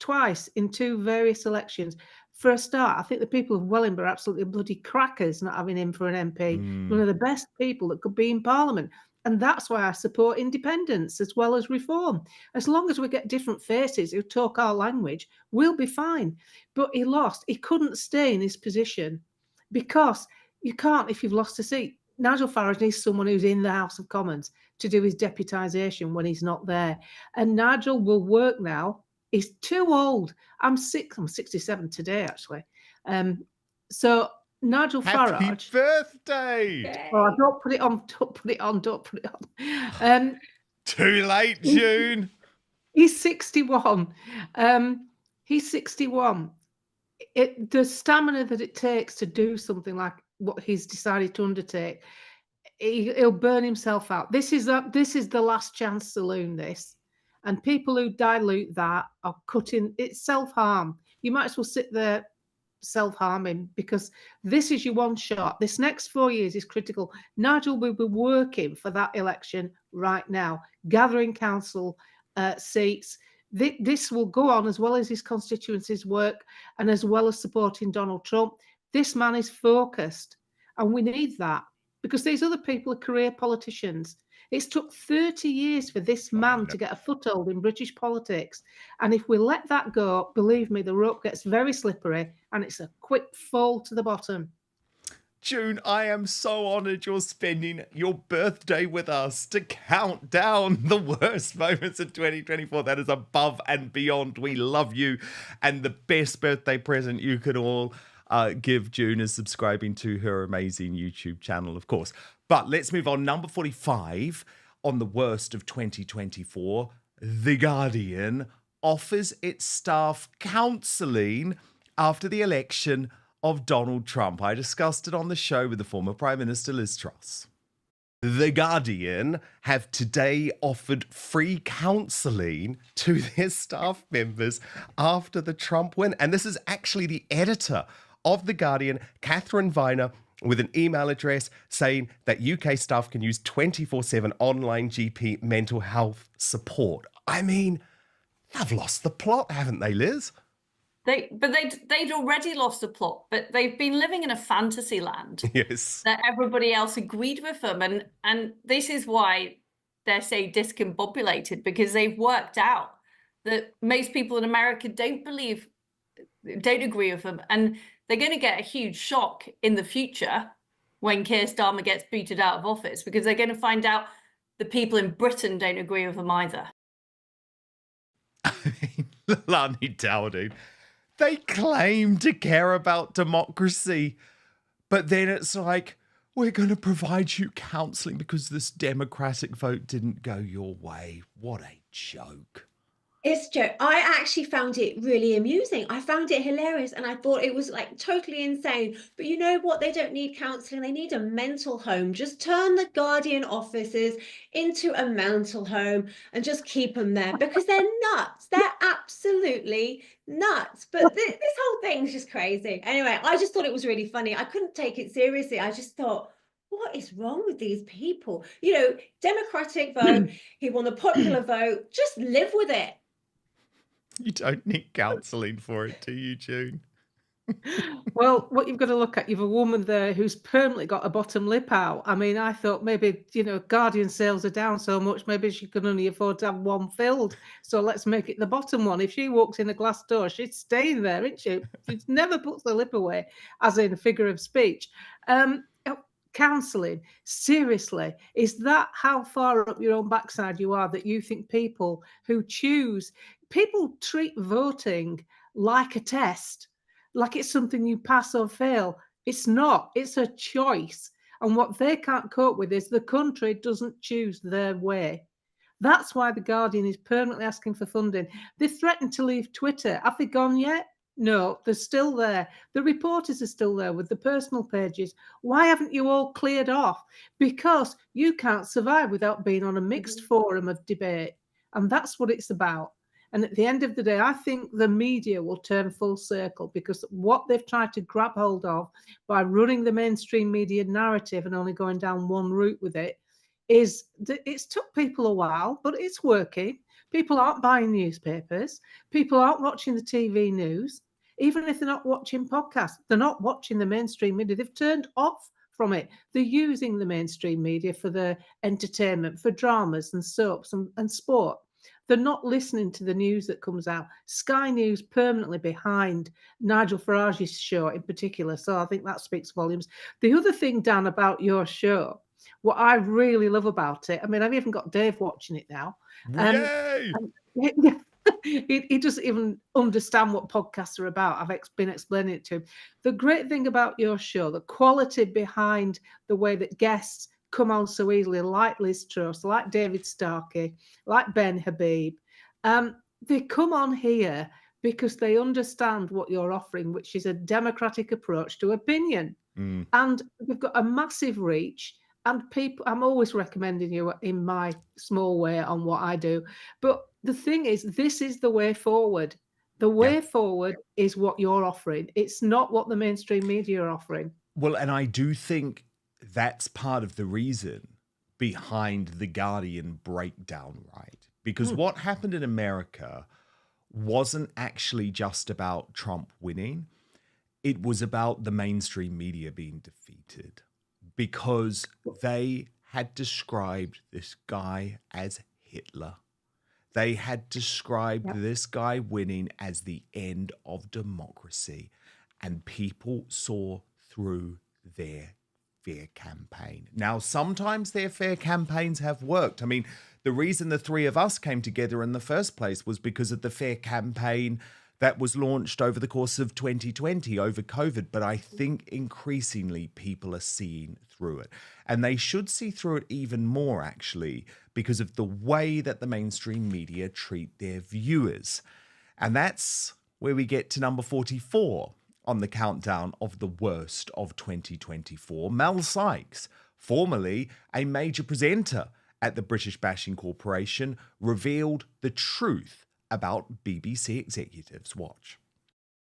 twice in two various elections. For a start, I think the people of Wellingborough are absolutely bloody crackers not having him for an MP. One of the best people that could be in Parliament. And that's why I support independence as well as reform. As long as we get different faces who talk our language, we'll be fine. But he lost. He couldn't stay in his position because you can't if you've lost a seat. Nigel Farage needs someone who's in the House of Commons to do his deputisation when he's not there. And Nigel will work now. He's too old. I'm 67 today, actually. So Nigel Farage. Happy birthday! Oh, don't put it on. Don't put it on. Don't put it on. Too late, June. He's 61. He's 61. The stamina that it takes to do something like what he's decided to undertake, he'll burn himself out. This is the last chance saloon, this. And people who dilute that are cutting. It's self-harm. You might as well sit there self-harming because this is your one shot. This next 4 years is critical. Nigel will be working for that election right now, gathering council seats. This will go on as well as his constituency's work and as well as supporting Donald Trump. This man is focused, and we need that because these other people are career politicians. It's took 30 years for this man to get a foothold in British politics. And if we let that go, believe me, the rope gets very slippery and it's a quick fall to the bottom. June, I am so honoured you're spending your birthday with us to count down the worst moments of 2024. That is above and beyond. We love you. And the best birthday present you could all give June is subscribing to her amazing YouTube channel, of course. But let's move on. Number 45 on the worst of 2024. The Guardian offers its staff counselling after the election of Donald Trump. I discussed it on the show with the former Prime Minister Liz Truss. The Guardian have today offered free counselling to their staff members after the Trump win. And this is actually the editor of The Guardian, Catherine Viner, with an email address saying that UK staff can use 24/7 online GP mental health support. I mean, they've lost the plot, haven't they, Liz? They'd already lost the plot, but they've been living in a fantasy land. Yes. That everybody else agreed with them. And this is why they're so discombobulated, because they've worked out that most people in America don't agree with them. And they're going to get a huge shock in the future when Keir Starmer gets booted out of office, because they're going to find out the people in Britain don't agree with them either. I mean, Leilani Dowding, they claim to care about democracy, but then it's like, we're going to provide you counselling because this democratic vote didn't go your way. What a joke. It's a joke. I actually found it really amusing. I found it hilarious and I thought it was like totally insane. But you know what? They don't need counselling. They need a mental home. Just turn the Guardian offices into a mental home and just keep them there because they're nuts. They're absolutely nuts. But this whole thing's just crazy. Anyway, I just thought it was really funny. I couldn't take it seriously. I just thought, what is wrong with these people? You know, democratic vote. He won the popular vote. Just live with it. You don't need counselling for it, do you, June? Well, what you've got to look at, you've a woman there who's permanently got a bottom lip out. I mean, I thought maybe, Guardian sales are down so much, maybe she can only afford to have one filled. So let's make it the bottom one. If she walks in a glass door, she's staying there, isn't she? She never puts the lip away, as in a figure of speech. Counselling, seriously, is that how far up your own backside you are that you think people treat voting like a test, like it's something you pass or fail? It's not. It's a choice. And what they can't cope with is the country doesn't choose their way. That's why The Guardian is permanently asking for funding. They threatened to leave Twitter. Have they gone yet? No, they're still there. The reporters are still there with the personal pages. Why haven't you all cleared off? Because you can't survive without being on a mixed forum of debate. And that's what it's about. And at the end of the day, I think the media will turn full circle, because what they've tried to grab hold of by running the mainstream media narrative and only going down one route with it is that it's took people a while, but it's working. People aren't buying newspapers. People aren't watching the TV news. Even if they're not watching podcasts, they're not watching the mainstream media. They've turned off from it. They're using the mainstream media for their entertainment, for dramas and soaps and sport. They're not listening to the news that comes out. Sky News permanently behind Nigel Farage's show in particular. So I think that speaks volumes. The other thing, Dan, about your show, what I really love about it, I mean, I've even got Dave watching it now. Yay! He doesn't even understand what podcasts are about. I've been explaining it to him. The great thing about your show, the quality behind the way that guests come on so easily, like Liz Truss, like David Starkey, like Ben Habib, they come on here because they understand what you're offering, which is a democratic approach to opinion. And we've got a massive reach. And people, I'm always recommending you in my small way on what I do. But the thing is, this is the way forward. The way forward is what you're offering. It's not what the mainstream media are offering. Well, and I do think that's part of the reason behind the Guardian breakdown, right? Because what happened in America wasn't actually just about Trump winning. It was about the mainstream media being defeated, because they had described this guy as Hitler. They had described this guy winning as the end of democracy, and people saw through their fear campaign. Now, sometimes their fear campaigns have worked. I mean, the reason the three of us came together in the first place was because of the fear campaign that was launched over the course of 2020 over COVID. But I think increasingly people are seeing through it. And they should see through it even more, actually, because of the way that the mainstream media treat their viewers. And that's where we get to number 44 on the countdown of the worst of 2024. Mel Sykes, formerly a major presenter at the British Bashing Corporation, revealed the truth about BBC executives. Watch.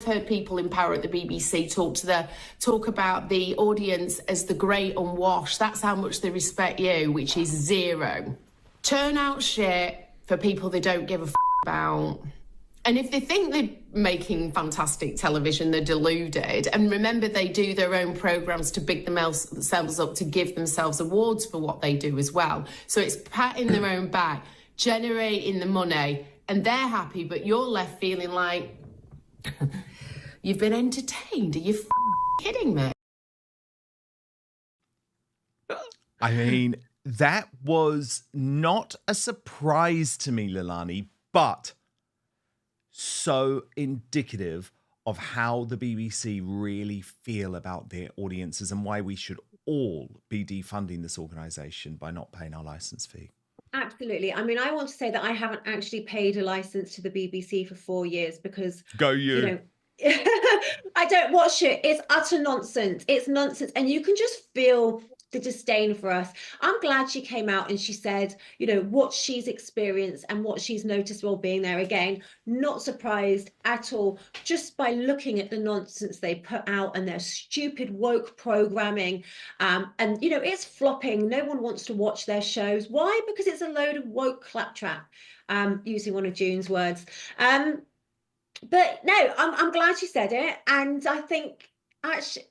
I've heard people in power at the BBC talk about the audience as the great unwashed. That's how much they respect you, which is zero. Turnout shit for people they don't give a about. And if they think they're making fantastic television, they're deluded. And remember, they do their own programmes to big themselves up, to give themselves awards for what they do as well. So it's patting their own back, generating the money, and they're happy, but you're left feeling like you've been entertained. Are you kidding me? I mean, that was not a surprise to me, Leilani, but so indicative of how the BBC really feel about their audiences and why we should all be defunding this organisation by not paying our licence fee. Absolutely. I mean, I want to say that I haven't actually paid a license to the BBC for 4 years because, you know, I don't watch it. It's utter nonsense. It's nonsense. And you can just feel the disdain for us. I'm glad she came out and she said, you know, what she's experienced and what she's noticed while being there. Again, not surprised at all, just by looking at the nonsense they put out and their stupid woke programming. And, you know, it's flopping. No one wants to watch their shows. Why? Because it's a load of woke claptrap, using one of June's words. But no, I'm glad she said it. And I think actually,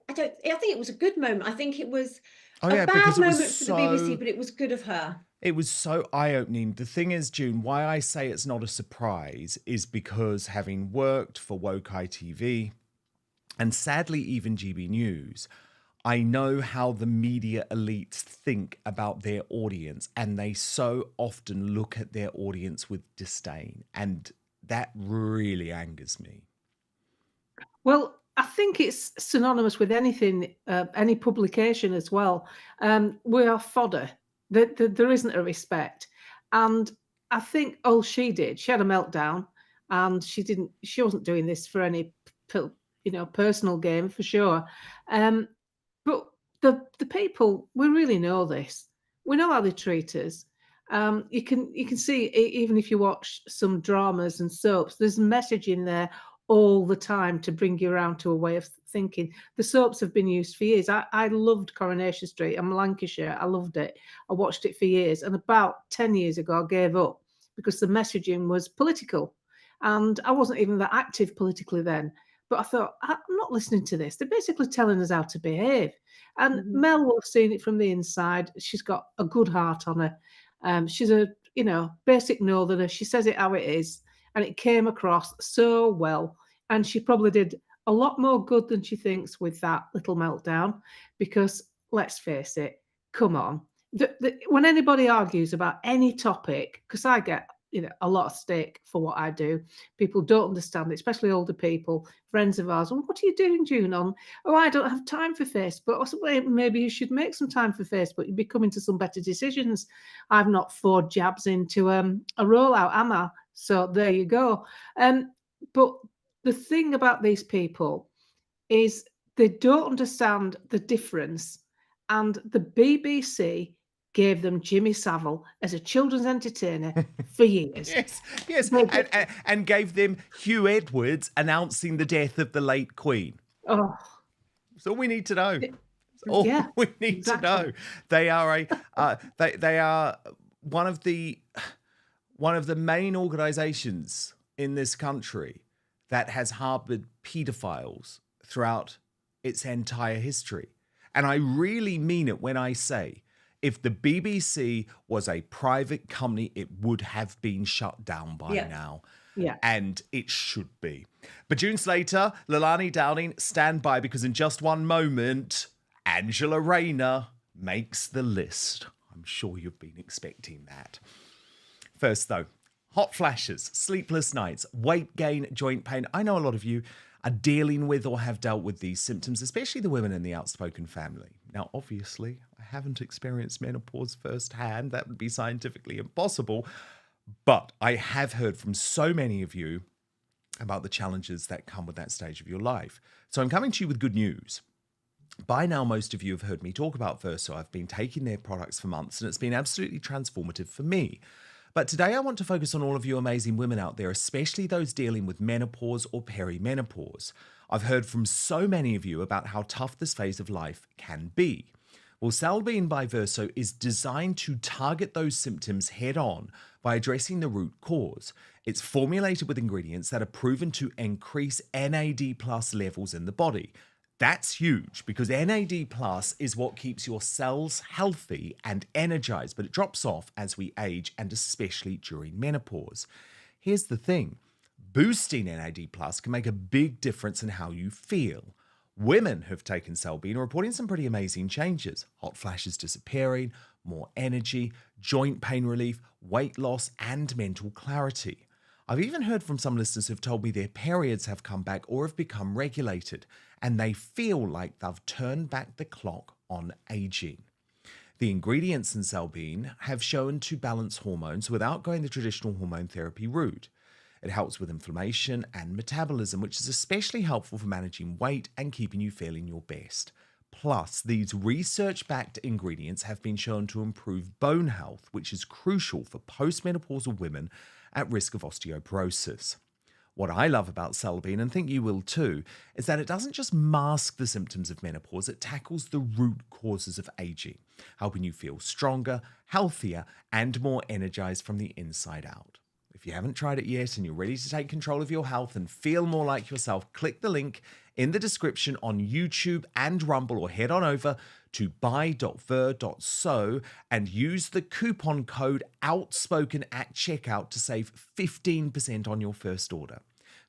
I think it was a good moment. I think it was a bad moment for the BBC, but it was good of her. It was so eye-opening. The thing is, June, why I say it's not a surprise is because having worked for woke ITV and sadly even GB News, I know how the media elites think about their audience, and they so often look at their audience with disdain, and that really angers me. Well, I think it's synonymous with anything, any publication as well. We are fodder. There isn't a respect. And I think all she did, she had a meltdown, and she wasn't doing this for any, personal gain for sure. But the people, we really know this. We know how they treat us. You can see, even if you watch some dramas and soaps, there's a message in there all the time to bring you around to a way of thinking. The soaps have been used for years. I loved Coronation Street. I'm Lancashire. I loved it. I watched it for years. And about 10 years ago, I gave up because the messaging was political. And I wasn't even that active politically then. But I thought, I'm not listening to this. They're basically telling us how to behave. And Mel will have seen it from the inside. She's got a good heart on her. She's a, basic northerner. She says it how it is. And it came across so well. And she probably did a lot more good than she thinks with that little meltdown. Because let's face it, come on. When anybody argues about any topic, because I get a lot of stick for what I do. People don't understand it, especially older people, friends of ours. Well, what are you doing, June? On, I don't have time for Facebook. Or well, maybe you should make some time for Facebook. You'd be coming to some better decisions. I've not 4 jabs into a rollout, am I? So there you go. But the thing about these people is they don't understand the difference. And the BBC gave them Jimmy Savile as a children's entertainer for years. Yes, and gave them Hugh Edwards announcing the death of the late Queen. Oh, that's all we need to know. We need to know. They are they are one of the main organisations in this country that has harboured paedophiles throughout its entire history, and I really mean it when I say, if the BBC was a private company, it would have been shut down by now. Yeah. And it should be. But June Slater, Leilani, Dowding, stand by, because in just one moment, Angela Rayner makes the list. I'm sure you've been expecting that. First, though, hot flashes, sleepless nights, weight gain, joint pain. I know a lot of you are dealing with or have dealt with these symptoms, especially the women in the Outspoken family. Now, obviously, I haven't experienced menopause firsthand. That would be scientifically impossible. But I have heard from so many of you about the challenges that come with that stage of your life. So I'm coming to you with good news. By now, most of you have heard me talk about Verso. I've been taking their products for months, and it's been absolutely transformative for me. But today I want to focus on all of you amazing women out there, especially those dealing with menopause or perimenopause. I've heard from so many of you about how tough this phase of life can be. Well, Salbean by Verso is designed to target those symptoms head on by addressing the root cause. It's formulated with ingredients that are proven to increase NAD+ levels in the body. That's huge, because NAD+ is what keeps your cells healthy and energized, but it drops off as we age, and especially during menopause. Here's the thing. Boosting NAD+ can make a big difference in how you feel. Women who've taken Salbean are reporting some pretty amazing changes. Hot flashes disappearing, more energy, joint pain relief, weight loss, and mental clarity. I've even heard from some listeners who've told me their periods have come back or have become regulated, and they feel like they've turned back the clock on aging. The ingredients in Salbean have shown to balance hormones without going the traditional hormone therapy route. It helps with inflammation and metabolism, which is especially helpful for managing weight and keeping you feeling your best. Plus, these research-backed ingredients have been shown to improve bone health, which is crucial for postmenopausal women at risk of osteoporosis. What I love about Salbean, and think you will too, is that it doesn't just mask the symptoms of menopause, it tackles the root causes of aging, helping you feel stronger, healthier, and more energized from the inside out. If you haven't tried it yet and you're ready to take control of your health and feel more like yourself, click the link in the description on YouTube and Rumble, or head on over to buy.ver.so and use the coupon code Outspoken at checkout to save 15% on your first order.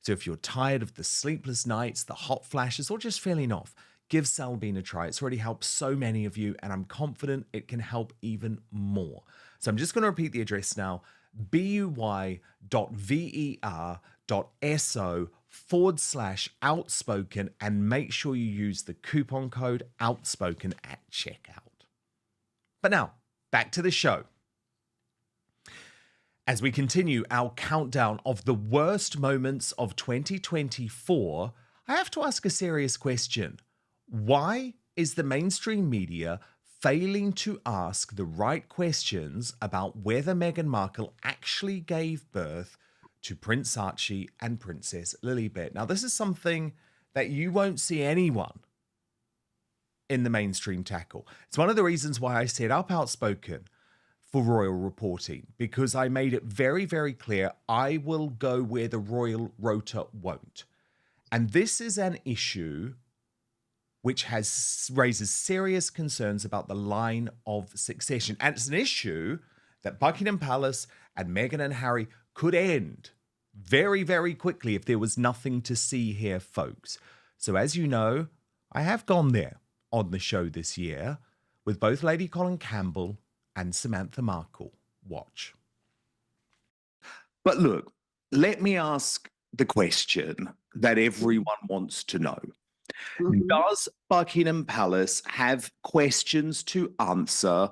So if you're tired of the sleepless nights, the hot flashes, or just feeling off, give Salbean a try. It's already helped so many of you, and I'm confident it can help even more. So I'm just going to repeat the address now: buy.ver.so /outspoken and make sure you use the coupon code outspoken at checkout. But now, back to the show. As we continue our countdown of the worst moments of 2024, I have to ask a serious question. Why is the mainstream media failing to ask the right questions about whether Meghan Markle actually gave birth to Prince Archie and Princess Lilibet? Now, this is something that you won't see anyone in the mainstream tackle. It's one of the reasons why I set up Outspoken for royal reporting, because I made it very, very clear I will go where the royal rota won't. And this is an issue which raises serious concerns about the line of succession. And it's an issue that Buckingham Palace and Meghan and Harry could end very, very quickly if there was nothing to see here, folks. So as you know, I have gone there on the show this year with both Lady Colin Campbell and Samantha Markle. Watch. But look, let me ask the question that everyone wants to know. Does Buckingham Palace have questions to answer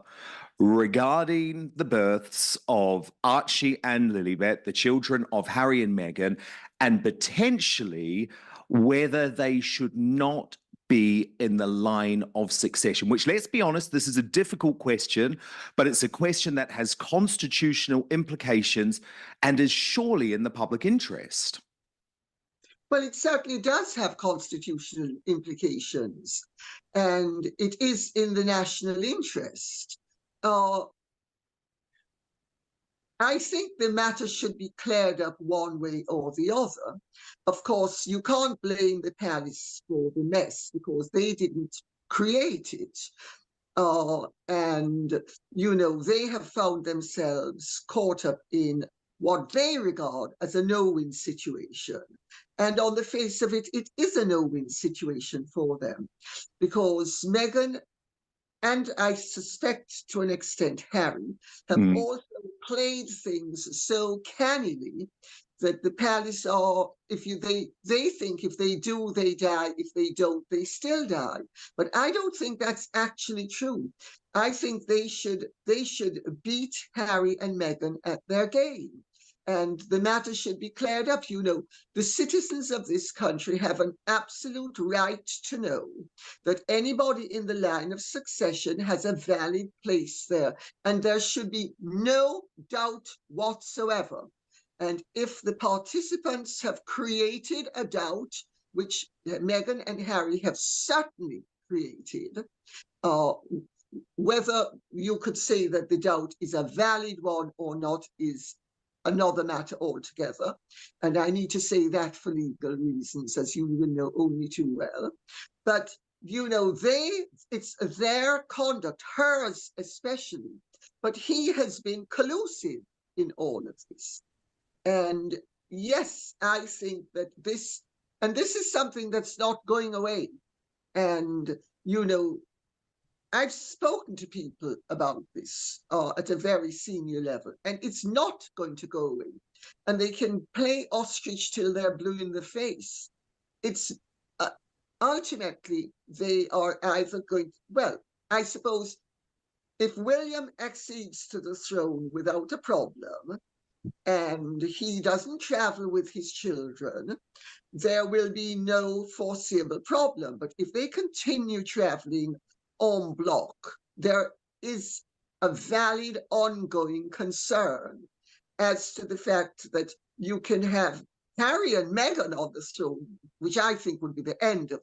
regarding the births of Archie and Lilibet, the children of Harry and Meghan, and potentially whether they should not be in the line of succession? Which, let's be honest, this is a difficult question, but it's a question that has constitutional implications and is surely in the public interest. Well, it certainly does have constitutional implications, and it is in the national interest. I think the matter should be cleared up one way or the other. Of course, you can't blame the palace for the mess because they didn't create it. And, you know, they have found themselves caught up in what they regard as a no-win situation. And on the face of it, it is a no-win situation for them because Meghan, and I suspect to an extent Harry, have also played things so cannily that the palace are, they think if they do, they die. If they don't, they still die. But I don't think that's actually true. I think they should beat Harry and Meghan at their game. And the matter should be cleared up. You know, the citizens of this country have an absolute right to know that anybody in the line of succession has a valid place there. And there should be no doubt whatsoever. And if the participants have created a doubt, which Meghan and Harry have certainly created, whether you could say that the doubt is a valid one or not is another matter altogether. And I need to say that for legal reasons, as you will know only too well. But, you know, it's their conduct, hers especially, but he has been collusive in all of this. And yes, I think that this is something that's not going away. And, you know, I've spoken to people about this at a very senior level, and it's not going to go away. And they can play ostrich till they're blue in the face. It's ultimately, they are either going, well, I suppose if William accedes to the throne without a problem, and he doesn't travel with his children, there will be no foreseeable problem. But if they continue traveling en bloc, there is a valid ongoing concern as to the fact that you can have Harry and Meghan on the throne, which I think would be the end of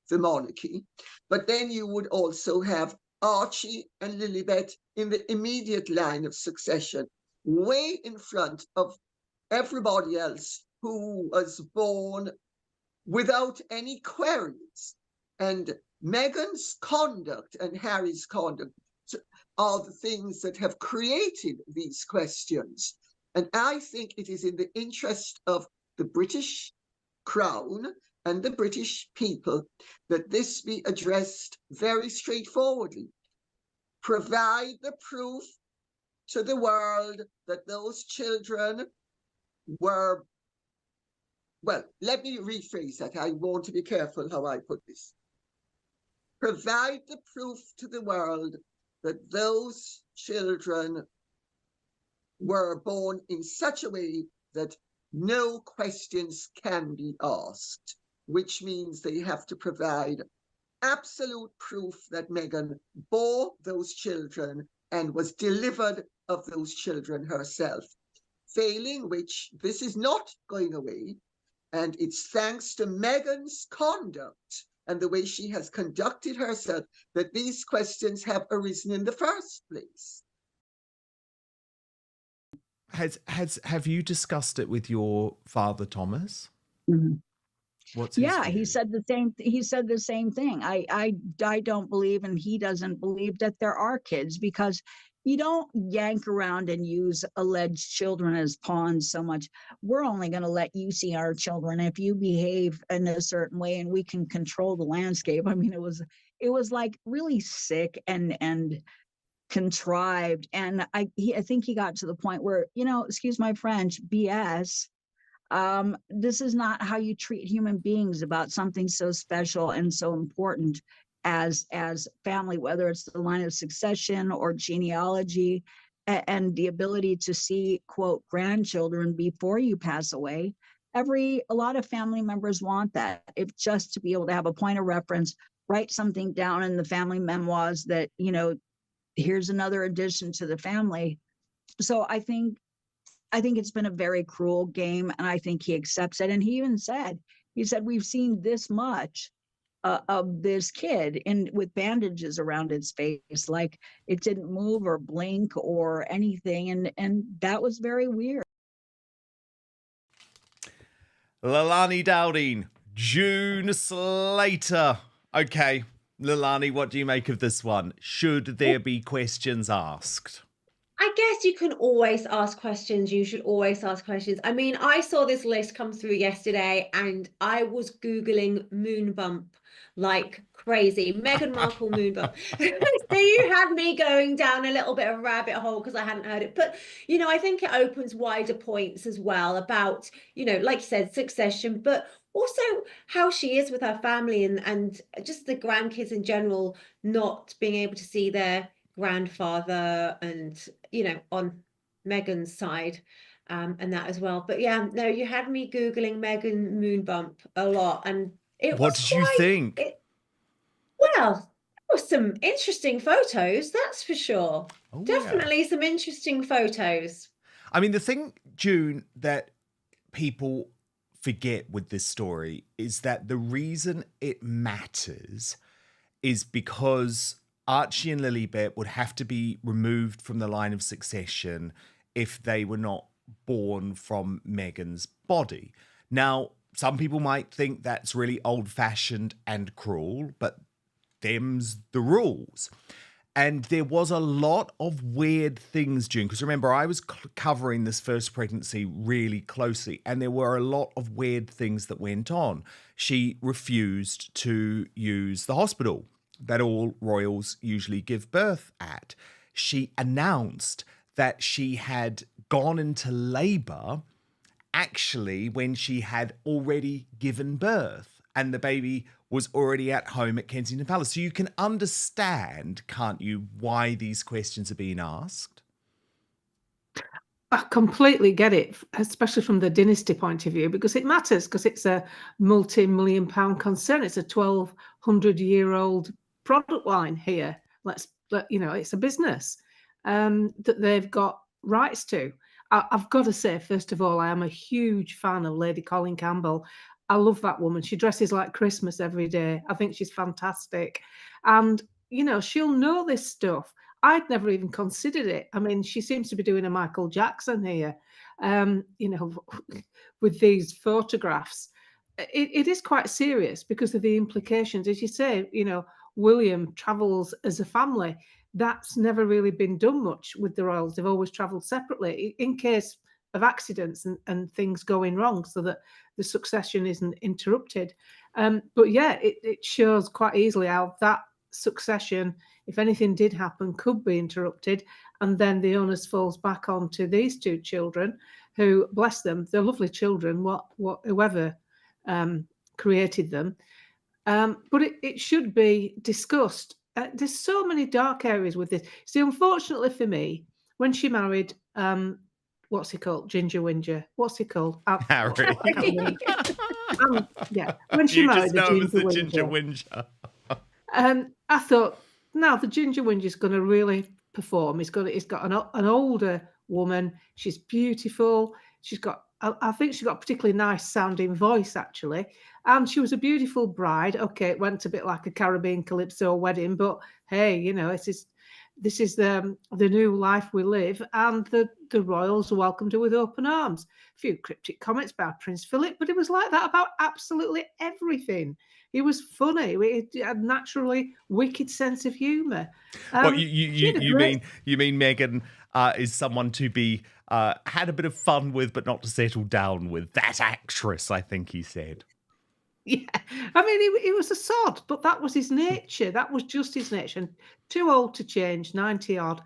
the monarchy, but then you would also have Archie and Lilibet in the immediate line of succession, way in front of everybody else who was born without any queries. And Meghan's conduct and Harry's conduct are the things that have created these questions. And I think it is in the interest of the British Crown and the British people that this be addressed very straightforwardly. Provide the proof to the world that those children were well, let me rephrase that. I want to be careful how I put this. Provide the proof to the world that those children were born in such a way that no questions can be asked, which means they have to provide absolute proof that Meghan bore those children and was delivered of those children herself. Failing which, this is not going away, and it's thanks to Meghan's conduct and the way she has conducted herself that these questions have arisen in the first place. Have you discussed it with your father, Thomas? Mm-hmm. What's his he said the same. He said the same thing. I don't believe, and he doesn't believe that there are kids, because you don't yank around and use alleged children as pawns so much. We're only going to let you see our children if you behave in a certain way, and we can control the landscape. I mean, it was like really sick and contrived. And I think he got to the point where, excuse my French, BS. This is not how you treat human beings about something so special and so important as family, whether it's the line of succession or genealogy, and the ability to see, quote, grandchildren before you pass away. A lot of family members want that. If just to be able to have a point of reference, write something down in the family memoirs that, here's another addition to the family. So I think it's been a very cruel game, and I think he accepts it. And he even said, we've seen this much of this kid with bandages around its face, like it didn't move or blink or anything, and that was very weird. Leilani Dowding, June Slater. Okay, Leilani, what do you make of this one? Should there be questions asked? I guess you can always ask questions. You should always ask questions. I mean, I saw this list come through yesterday and I was Googling moon bump like crazy. Meghan Markle moon bump. So you had me going down a little bit of a rabbit hole because I hadn't heard it. But, I think it opens wider points as well about, like you said, succession, but also how she is with her family and just the grandkids in general, not being able to see their grandfather and on Meghan's side and that as well. But yeah, no, you had me Googling Meghan moon bump a lot, and what did you think? Well, there were some interesting photos, that's for sure. Oh, definitely some interesting photos. I mean, the thing, June, that people forget with this story is that the reason it matters is because Archie and Lilibet would have to be removed from the line of succession if they were not born from Meghan's body. Now, some people might think that's really old-fashioned and cruel, but them's the rules. And there was a lot of weird things, June, because remember, I was covering this first pregnancy really closely, and there were a lot of weird things that went on. She refused to use the hospital that all royals usually give birth at. She announced that she had gone into labour actually when she had already given birth and the baby was already at home at Kensington Palace. So you can understand, can't you, why these questions are being asked? I completely get it, especially from the dynasty point of view, because it matters, because it's a multi-million pound concern. It's a 1,200-year-old product line here. It's a business that they've got rights to. I've got to say, first of all, I am a huge fan of Lady Colin Campbell. I love that woman. She dresses like Christmas every day. I think she's fantastic. And, she'll know this stuff. I'd never even considered it. I mean, she seems to be doing a Michael Jackson here, with these photographs. It is quite serious because of the implications. As you say, William travels as a family. That's never really been done much with the royals. They've always travelled separately in case of accidents and things going wrong, so that the succession isn't interrupted. But yeah, it shows quite easily how that succession, if anything did happen, could be interrupted, and then the onus falls back onto these two children who, bless them, they're lovely children, whoever created them. But it should be discussed. There's so many dark areas with this. See, unfortunately for me, when she married, what's he called? Ginger Whinger. What's he called? Harry. Yeah, when she You married just know him as the Ginger Ginger Whinger. I thought, now the Ginger Whinger's going to really perform. He's got an older woman. She's beautiful. She's got, I think she's got a particularly nice sounding voice, actually. And she was a beautiful bride. Okay, it went a bit like a Caribbean calypso wedding, but hey, you know, this is the new life we live, and the royals welcomed her with open arms. A few cryptic comments about Prince Philip, but it was like that about absolutely everything. He was funny. He had naturally wicked sense of humour. What you mean Meghan is someone to be had a bit of fun with, but not to settle down with. That actress, I think he said. Yeah, I mean, he was a sod, but that was his nature. That was just his nature. And too old to change, 90 odd.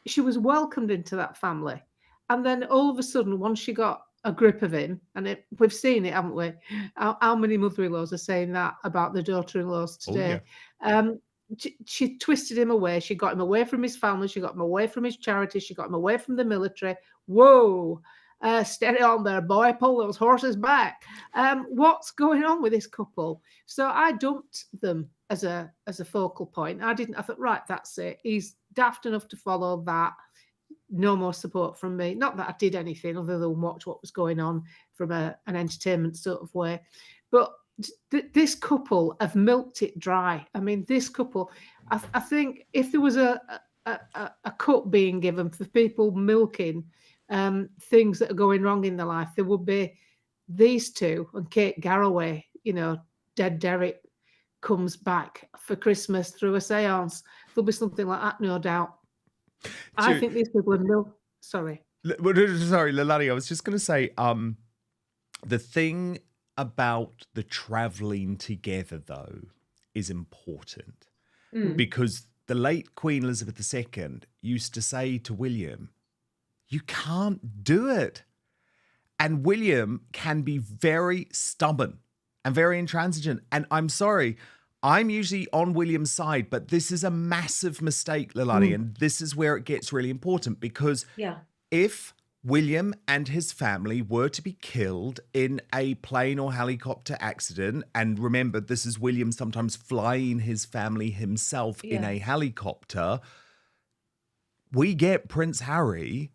She was welcomed into that family. And then all of a sudden, once she got a grip of him, and we've seen it, haven't we? How many mother-in-laws are saying that about the daughter-in-laws today? Oh, yeah. She twisted him away. She got him away from his family. She got him away from his charity. She got him away from the military. Whoa. Steady on there, boy. Pull those horses back. What's going on with this couple? So I dumped them as a focal point. I thought, right, that's it. He's daft enough to follow that. No more support from me. Not that I did anything other than watch what was going on from an entertainment sort of way. But this couple have milked it dry. I mean, this couple, I think if there was a cut being given for people milking things that are going wrong in their life, there would be these two and Kate Garraway. You know, dead Derek comes back for Christmas through a seance. There'll be something like that, no doubt. I think these people are sorry, Leilani, I was just going to say, the thing about the travelling together, though, is important because the late Queen Elizabeth II used to say to William, you can't do it. And William can be very stubborn and very intransigent. And I'm sorry, I'm usually on William's side, but this is a massive mistake, Leilani. And this is where it gets really important because if William and his family were to be killed in a plane or helicopter accident, and remember, this is William sometimes flying his family himself in a helicopter, we get Prince Harry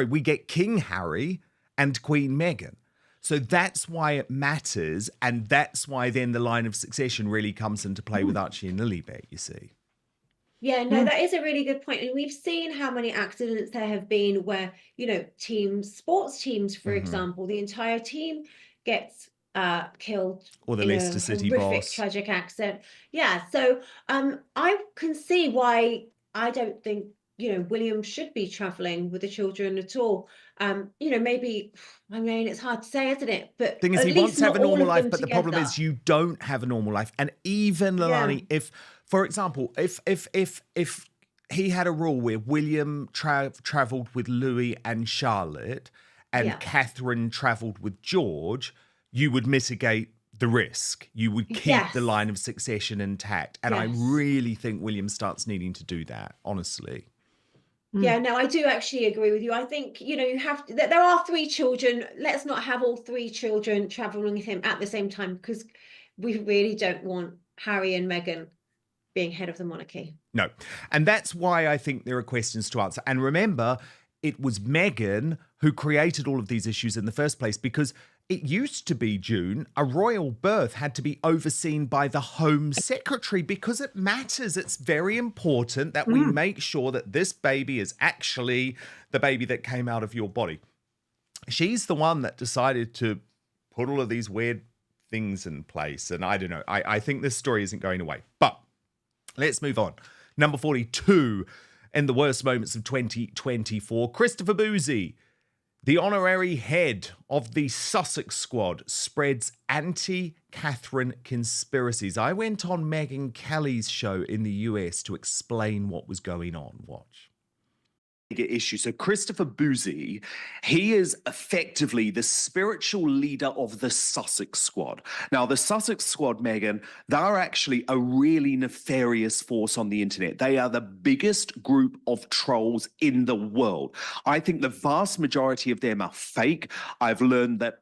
we get King Harry and Queen Meghan. So that's why it matters, and that's why then the line of succession really comes into play with Archie and Lilibet, you see. Yeah, no, that is a really good point. And we've seen how many accidents there have been where, you know, sports teams, for example, the entire team gets killed. Or the Leicester City boss. Tragic accident. Yeah, so I can see why I don't think, you know, William should be traveling with the children at all. You know, maybe, I mean, it's hard to say, isn't it? But thing is, he wants to have a normal life, but the problem is you don't have a normal life. And even Leilani, if, for example, if he had a rule where William travelled with Louis and Charlotte and Catherine travelled with George, you would mitigate the risk. You would keep the line of succession intact. And I really think William starts needing to do that, honestly. Yeah, no, I do actually agree with you. I think, you know, you have to, there are 3 children. Let's not have all 3 children traveling with him at the same time, because we really don't want Harry and Meghan being head of the monarchy. No. And that's why I think there are questions to answer. And remember, it was Meghan who created all of these issues in the first place, because it used to be, June, a royal birth had to be overseen by the Home Secretary because it matters. It's very important that we make sure that this baby is actually the baby that came out of your body. She's the one that decided to put all of these weird things in place. And I don't know. I think this story isn't going away. But let's move on. Number 42 in the worst moments of 2024, Christopher Boozy, the honorary head of the Sussex squad, spreads anti-Catherine conspiracies. I went on Megyn Kelly's show in the US to explain what was going on. Watch. issue. So Christopher Boozy, he is effectively the spiritual leader of the Sussex Squad. Now, the Sussex Squad, Meghan, they're actually a really nefarious force on the internet. They are the biggest group of trolls in the world. I think the vast majority of them are fake. I've learned that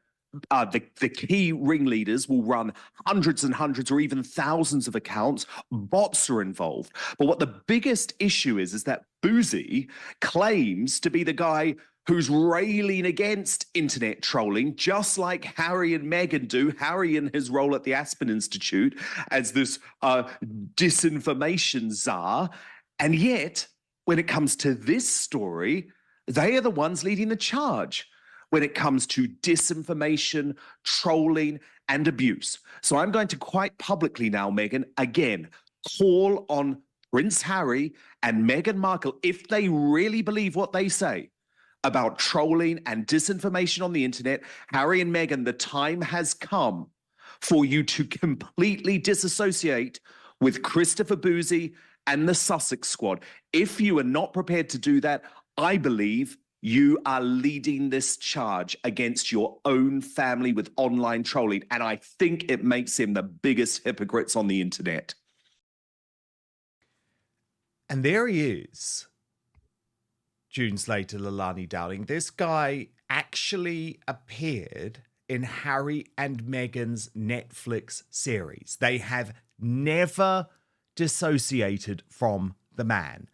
the key ringleaders will run hundreds and hundreds or even thousands of accounts. Bots are involved. But what the biggest issue is that Boozy claims to be the guy who's railing against internet trolling, just like Harry and Meghan do. Harry in his role at the Aspen Institute as this disinformation czar. And yet, when it comes to this story, they are the ones leading the charge when it comes to disinformation, trolling, and abuse. So I'm going to quite publicly now, Meghan, again, call on Prince Harry and Meghan Markle, if they really believe what they say about trolling and disinformation on the internet, Harry and Meghan, the time has come for you to completely disassociate with Christopher Boozy and the Sussex Squad. If you are not prepared to do that, I believe you are leading this charge against your own family with online trolling. And I think it makes him the biggest hypocrites on the internet. And there he is, June Slater, Leilani Dowding. This guy actually appeared in Harry and Meghan's Netflix series. They have never dissociated from the man.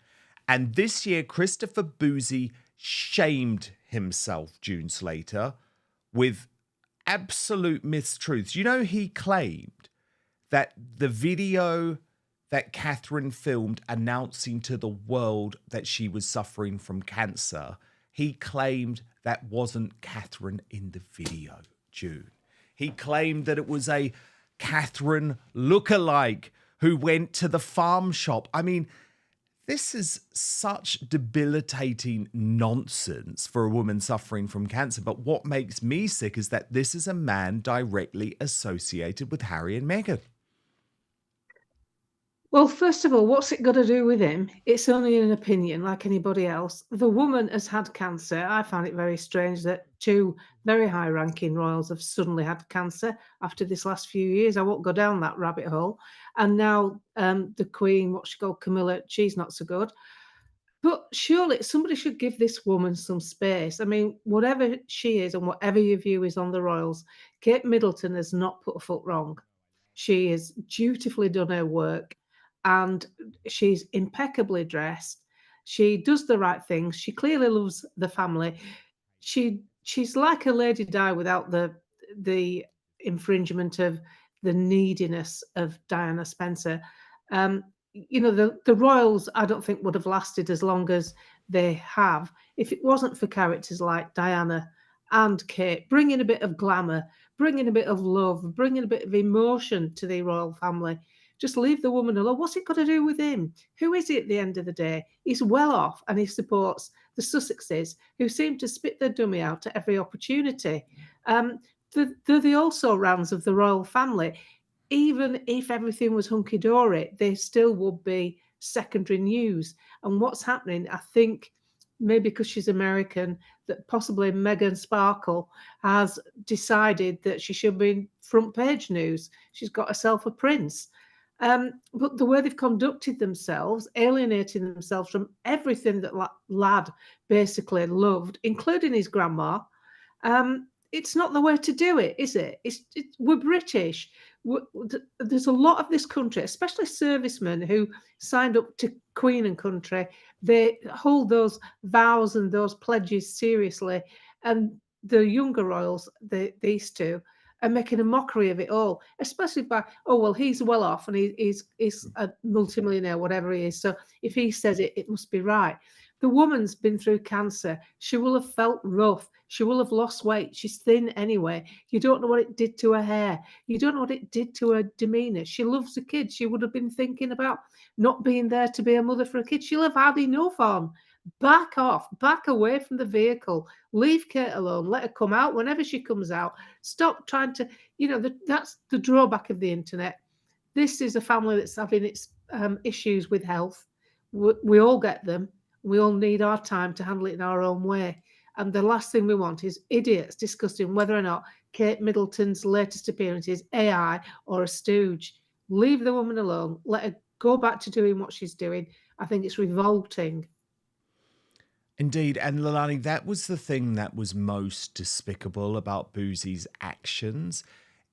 And this year, Christopher Boozy shamed himself, June Slater, with absolute mistruths. You know, he claimed that the video that Catherine filmed announcing to the world that she was suffering from cancer, he claimed that wasn't Catherine in the video, June. He claimed that it was a Catherine lookalike who went to the farm shop. I mean, this is such debilitating nonsense for a woman suffering from cancer. But what makes me sick is that this is a man directly associated with Harry and Meghan. Well, first of all, what's it got to do with him? It's only an opinion like anybody else. The woman has had cancer. I find it very strange that two very high-ranking royals have suddenly had cancer after this last few years. I won't go down that rabbit hole. And now the Queen, what's she called, Camilla, she's not so good. But surely somebody should give this woman some space. I mean, whatever she is and whatever your view is on the royals, Kate Middleton has not put a foot wrong. She has dutifully done her work. And she's impeccably dressed. She does the right things. She clearly loves the family. She's like a Lady Di without the infringement of the neediness of Diana Spencer. You know, the royals, I don't think would have lasted as long as they have if it wasn't for characters like Diana and Kate bringing a bit of glamour, bringing a bit of love, bringing a bit of emotion to the royal family. Just leave the woman alone. What's it got to do with him? Who is he at the end of the day? He's well off and he supports the Sussexes, who seem to spit their dummy out at every opportunity. They're the also-rans of the royal family. Even if everything was hunky-dory, they still would be secondary news. And what's happening, I think, maybe because she's American, that possibly Meghan Sparkle has decided that she should be in front page news. She's got herself a prince. But the way they've conducted themselves, alienating themselves from everything that lad basically loved, including his grandma, it's not the way to do it, is it? We're British. There's a lot of this country, especially servicemen who signed up to Queen and Country. They hold those vows and those pledges seriously. And the younger royals, these two, are making a mockery of it all, especially by, oh, well, he's well off and he's a multimillionaire, whatever he is. So if he says it, it must be right. The woman's been through cancer. She will have felt rough. She will have lost weight. She's thin anyway. You don't know what it did to her hair. You don't know what it did to her demeanour. She loves a kid. She would have been thinking about not being there to be a mother for a kid. She'll have had enough on. Back off, back away from the vehicle. Leave Kate alone. Let her come out whenever she comes out. Stop trying to, that's the drawback of the internet. This is a family that's having its issues with health. We all get them. We all need our time to handle it in our own way. And the last thing we want is idiots discussing whether or not Kate Middleton's latest appearance is AI or a stooge. Leave the woman alone. Let her go back to doing what she's doing. I think it's revolting. Indeed. And Leilani, that was the thing that was most despicable about Boosie's actions.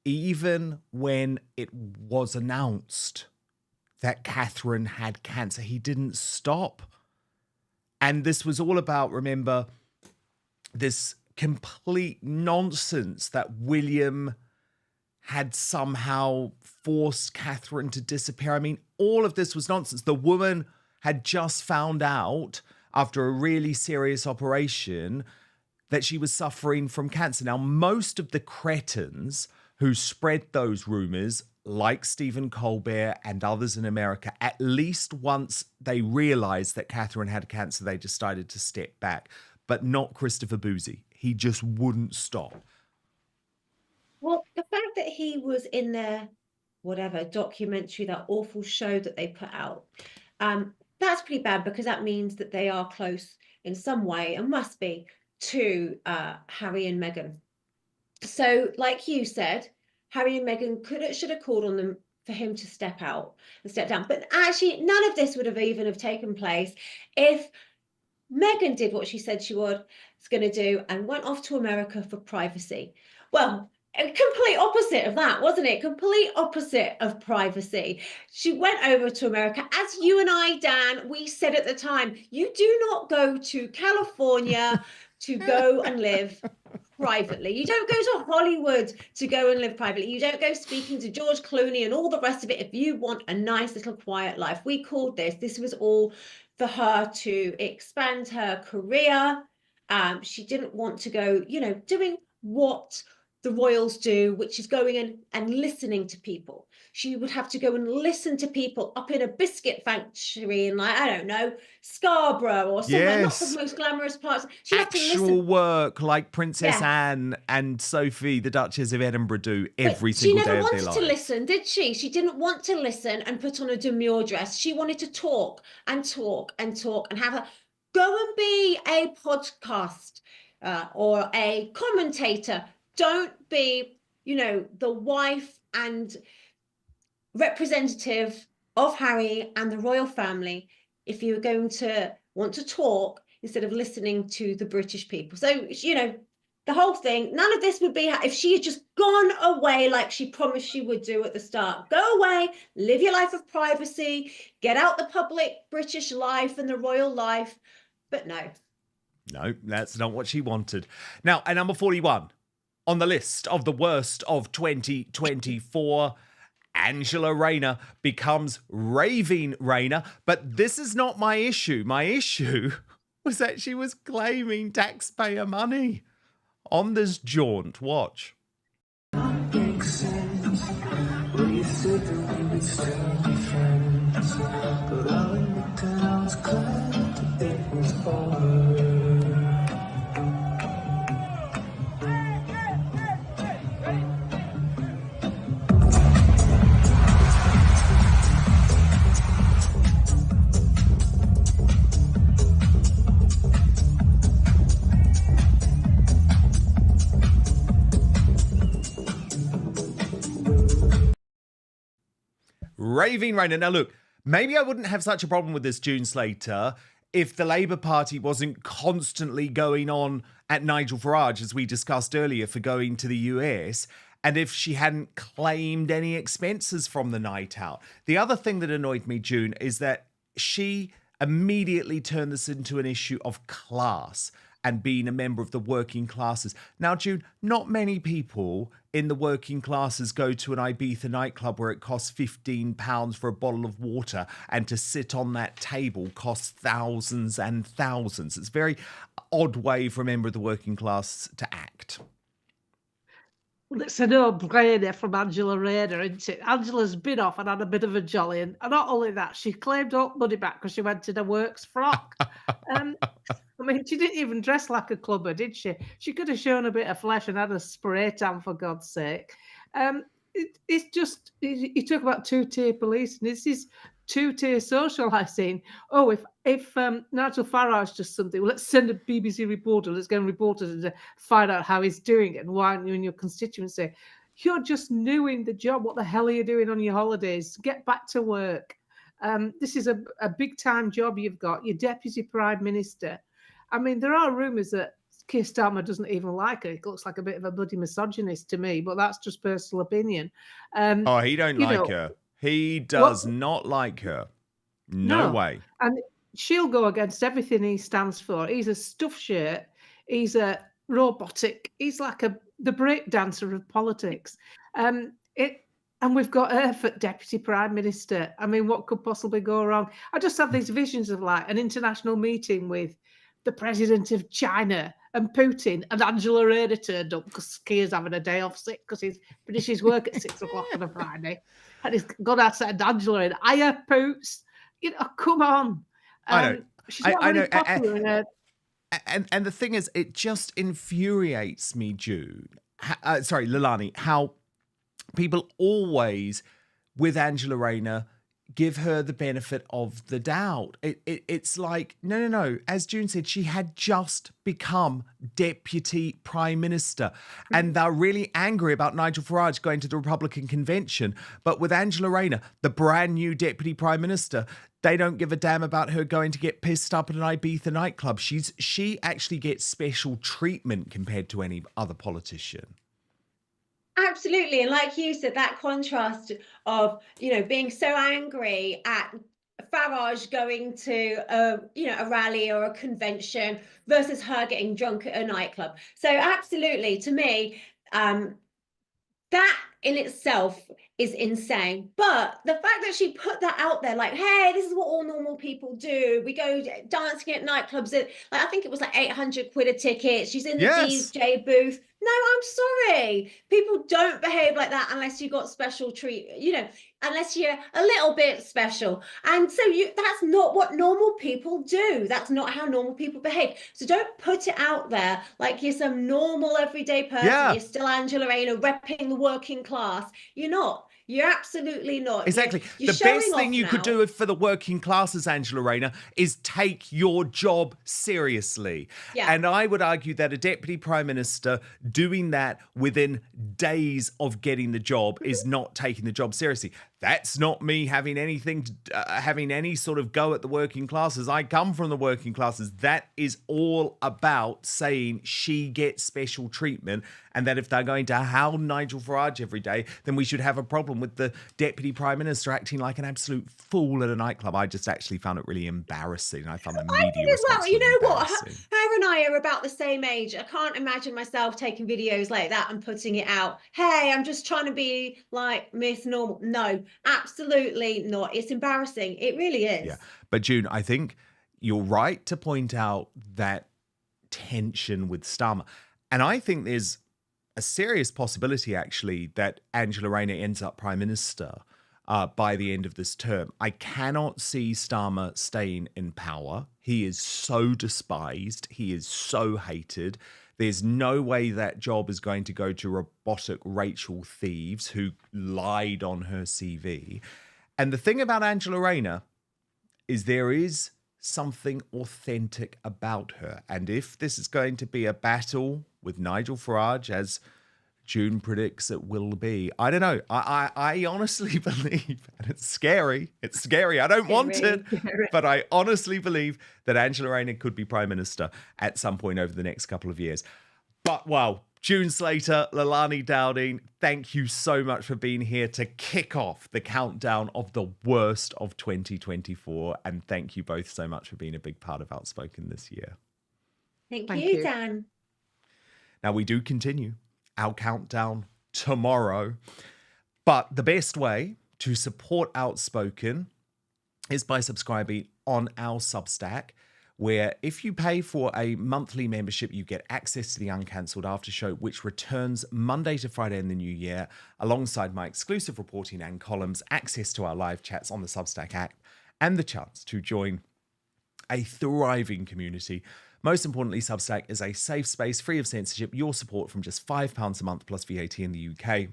Even when it was announced that Catherine had cancer, he didn't stop. And this was all about, remember, this complete nonsense that William had somehow forced Catherine to disappear. I mean, all of this was nonsense. The woman had just found out after a really serious operation that she was suffering from cancer. Now, most of the cretins who spread those rumors, like Stephen Colbert and others in America, at least once they realized that Catherine had cancer, they decided to step back. But not Christopher Boosie. He just wouldn't stop. Well, the fact that he was in their whatever documentary, that awful show that they put out, that's pretty bad, because that means that they are close in some way, and must be, to Harry and Meghan. So, like you said, Harry and Meghan should have called on them for him to step out and step down. But actually, none of this would have even have taken place if Meghan did what she said she was going to do and went off to America for privacy. Well, a complete opposite of that, wasn't it? Complete opposite of privacy. She went over to America. As you and I, Dan, we said at the time, you do not go to California to go and live privately. You don't go to Hollywood to go and live privately. You don't go speaking to George Clooney and all the rest of it if you want a nice little quiet life. We called this. This was all for her to expand her career. She didn't want to go, doing what the royals do, which is going in and listening to people. She would have to go and listen to people up in a biscuit factory in, like, I don't know, Scarborough or somewhere, not the most glamorous parts. She had to Actual listen. work like Princess Yeah. Anne and Sophie, the Duchess of Edinburgh, do every But single she day never of their wanted lives. to listen, did she? She didn't want to listen and put on a demure dress. She wanted to talk and talk and talk and have her go and be a podcast or a commentator. Don't be, the wife and representative of Harry and the royal family if you're going to want to talk instead of listening to the British people. So, the whole thing, none of this would be if she had just gone away like she promised she would do at the start. Go away, live your life of privacy, get out the public British life and the royal life. But no. No, that's not what she wanted. Now, at number 41 on the list of the worst of 2024, Angela Rayner becomes Raving Rayner. But this is not my issue. My issue was that she was claiming taxpayer money on this jaunt. Watch. Raving Rayner. Now, look, maybe I wouldn't have such a problem with this, June Slater, if the Labour Party wasn't constantly going on at Nigel Farage, as we discussed earlier, for going to the US, and if she hadn't claimed any expenses from the night out. The other thing that annoyed me, June, is that she immediately turned this into an issue of class and being a member of the working classes. Now, June, not many people in the working classes go to an Ibiza nightclub where it costs £15 for a bottle of water, and to sit on that table costs thousands and thousands. It's a very odd way for a member of the working class to act. Well, it's a no-brainer from Angela Rayner, isn't it? Angela's been off and had a bit of a jolly, and not only that, she claimed all money back because she went in a works frock. I mean, she didn't even dress like a clubber, did she? She could have shown a bit of flesh and had a spray tan, for God's sake. It's just, you talk about two-tier police, and this is two-tier socialising. Oh, if Nigel Farage does something, well, let's send a BBC reporter. Let's go and report it to find out how he's doing it and why aren't you in your constituency. You're just new in the job. What the hell are you doing on your holidays? Get back to work. This is a big-time job you've got. You're Deputy Prime Minister. I mean, there are rumours that Keir Starmer doesn't even like her. He looks like a bit of a bloody misogynist to me, but that's just personal opinion. He don't like her. He does not like her. No way. And she'll go against everything he stands for. He's a stuffed shirt. He's a robotic. He's like the break dancer of politics. And we've got her for Deputy Prime Minister. I mean, what could possibly go wrong? I just have these visions of like an international meeting with the president of China and Putin, and Angela Rayner turned up because Keir's having a day off sick because he's finished his work at 6 o'clock on a Friday. And he's gone outside Angela Rayner. Hiya, Poots. You know, come on. I know. She's not really popular. And the thing is, it just infuriates me, Leilani, how people always, with Angela Rayner, give her the benefit of the doubt. It's like, no. As June said, she had just become Deputy Prime Minister. And they're really angry about Nigel Farage going to the Republican convention. But with Angela Rayner, the brand new Deputy Prime Minister, they don't give a damn about her going to get pissed up at an Ibiza nightclub. She actually gets special treatment compared to any other politician. Absolutely. And like you said, that contrast of, being so angry at Farage going to a rally or a convention versus her getting drunk at a nightclub. So absolutely, to me, that in itself is insane. But the fact that she put that out there, like, hey, this is what all normal people do. We go dancing at nightclubs. I think it was like 800 quid a ticket. She's in the DJ booth. No, I'm sorry. People don't behave like that unless you got special unless you're a little bit special. And so that's not what normal people do. That's not how normal people behave. So don't put it out there like you're some normal everyday person. Yeah. You're still Angela Rayner repping the working class. You're not. You're absolutely not. Exactly. You're the best showing thing off you now. could do for the working classes, Angela Rayner, is take your job seriously. Yeah. And I would argue that a deputy prime minister doing that within days of getting the job is not taking the job seriously. That's not me having having any sort of go at the working classes. I come from the working classes. That is all about saying she gets special treatment, and that if they're going to hound Nigel Farage every day, then we should have a problem with the deputy prime minister acting like an absolute fool at a nightclub. I just actually found it really embarrassing. I found the media response really You know what? embarrassing. Her and I are about the same age. I can't imagine myself taking videos like that and putting it out. Hey, I'm just trying to be like Miss Normal. No, absolutely not. It's embarrassing. It really is. Yeah. But June, I think you're right to point out that tension with Starmer. And I think there's a serious possibility, actually, that Angela Rayner ends up Prime Minister by the end of this term. I cannot see Starmer staying in power. He is so despised. He is so hated. There's no way that job is going to go to robotic Rachel Thieves, who lied on her CV. And the thing about Angela Rayner is there is something authentic about her. And if this is going to be a battle with Nigel Farage, as June predicts it will be, I don't know. I honestly believe, and it's scary. It's scary. I don't want it, but I honestly believe that Angela Rayner could be Prime Minister at some point over the next couple of years. But wow, June Slater, Leilani Dowding, thank you so much for being here to kick off the countdown of the worst of 2024. And thank you both so much for being a big part of Outspoken this year. Thank you, Dan. Now, we do continue our countdown tomorrow, but the best way to support Outspoken is by subscribing on our Substack, where if you pay for a monthly membership, you get access to the Uncancelled After Show, which returns Monday to Friday in the new year, alongside my exclusive reporting and columns, access to our live chats on the Substack app, and the chance to join a thriving community. Most importantly, Substack is a safe space free of censorship. Your support from just £5 a month plus VAT in the UK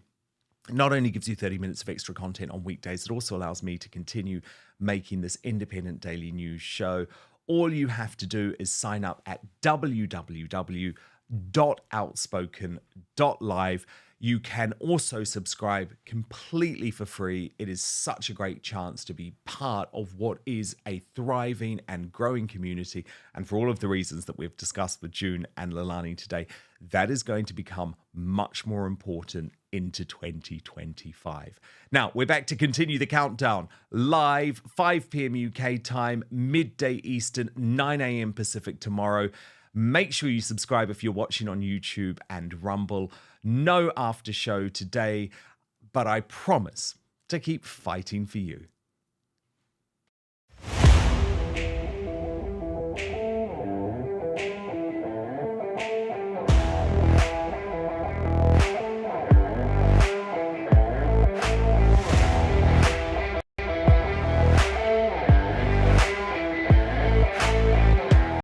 not only gives you 30 minutes of extra content on weekdays, it also allows me to continue making this independent daily news show. All you have to do is sign up at www.outspoken.live. You can also subscribe completely for free. It is such a great chance to be part of what is a thriving and growing community. And for all of the reasons that we've discussed with June and Leilani today, that is going to become much more important into 2025. Now, we're back to continue the countdown. Live, 5 p.m. UK time, midday Eastern, 9 a.m. Pacific tomorrow. Make sure you subscribe if you're watching on YouTube and Rumble. No after show today, but I promise to keep fighting for you.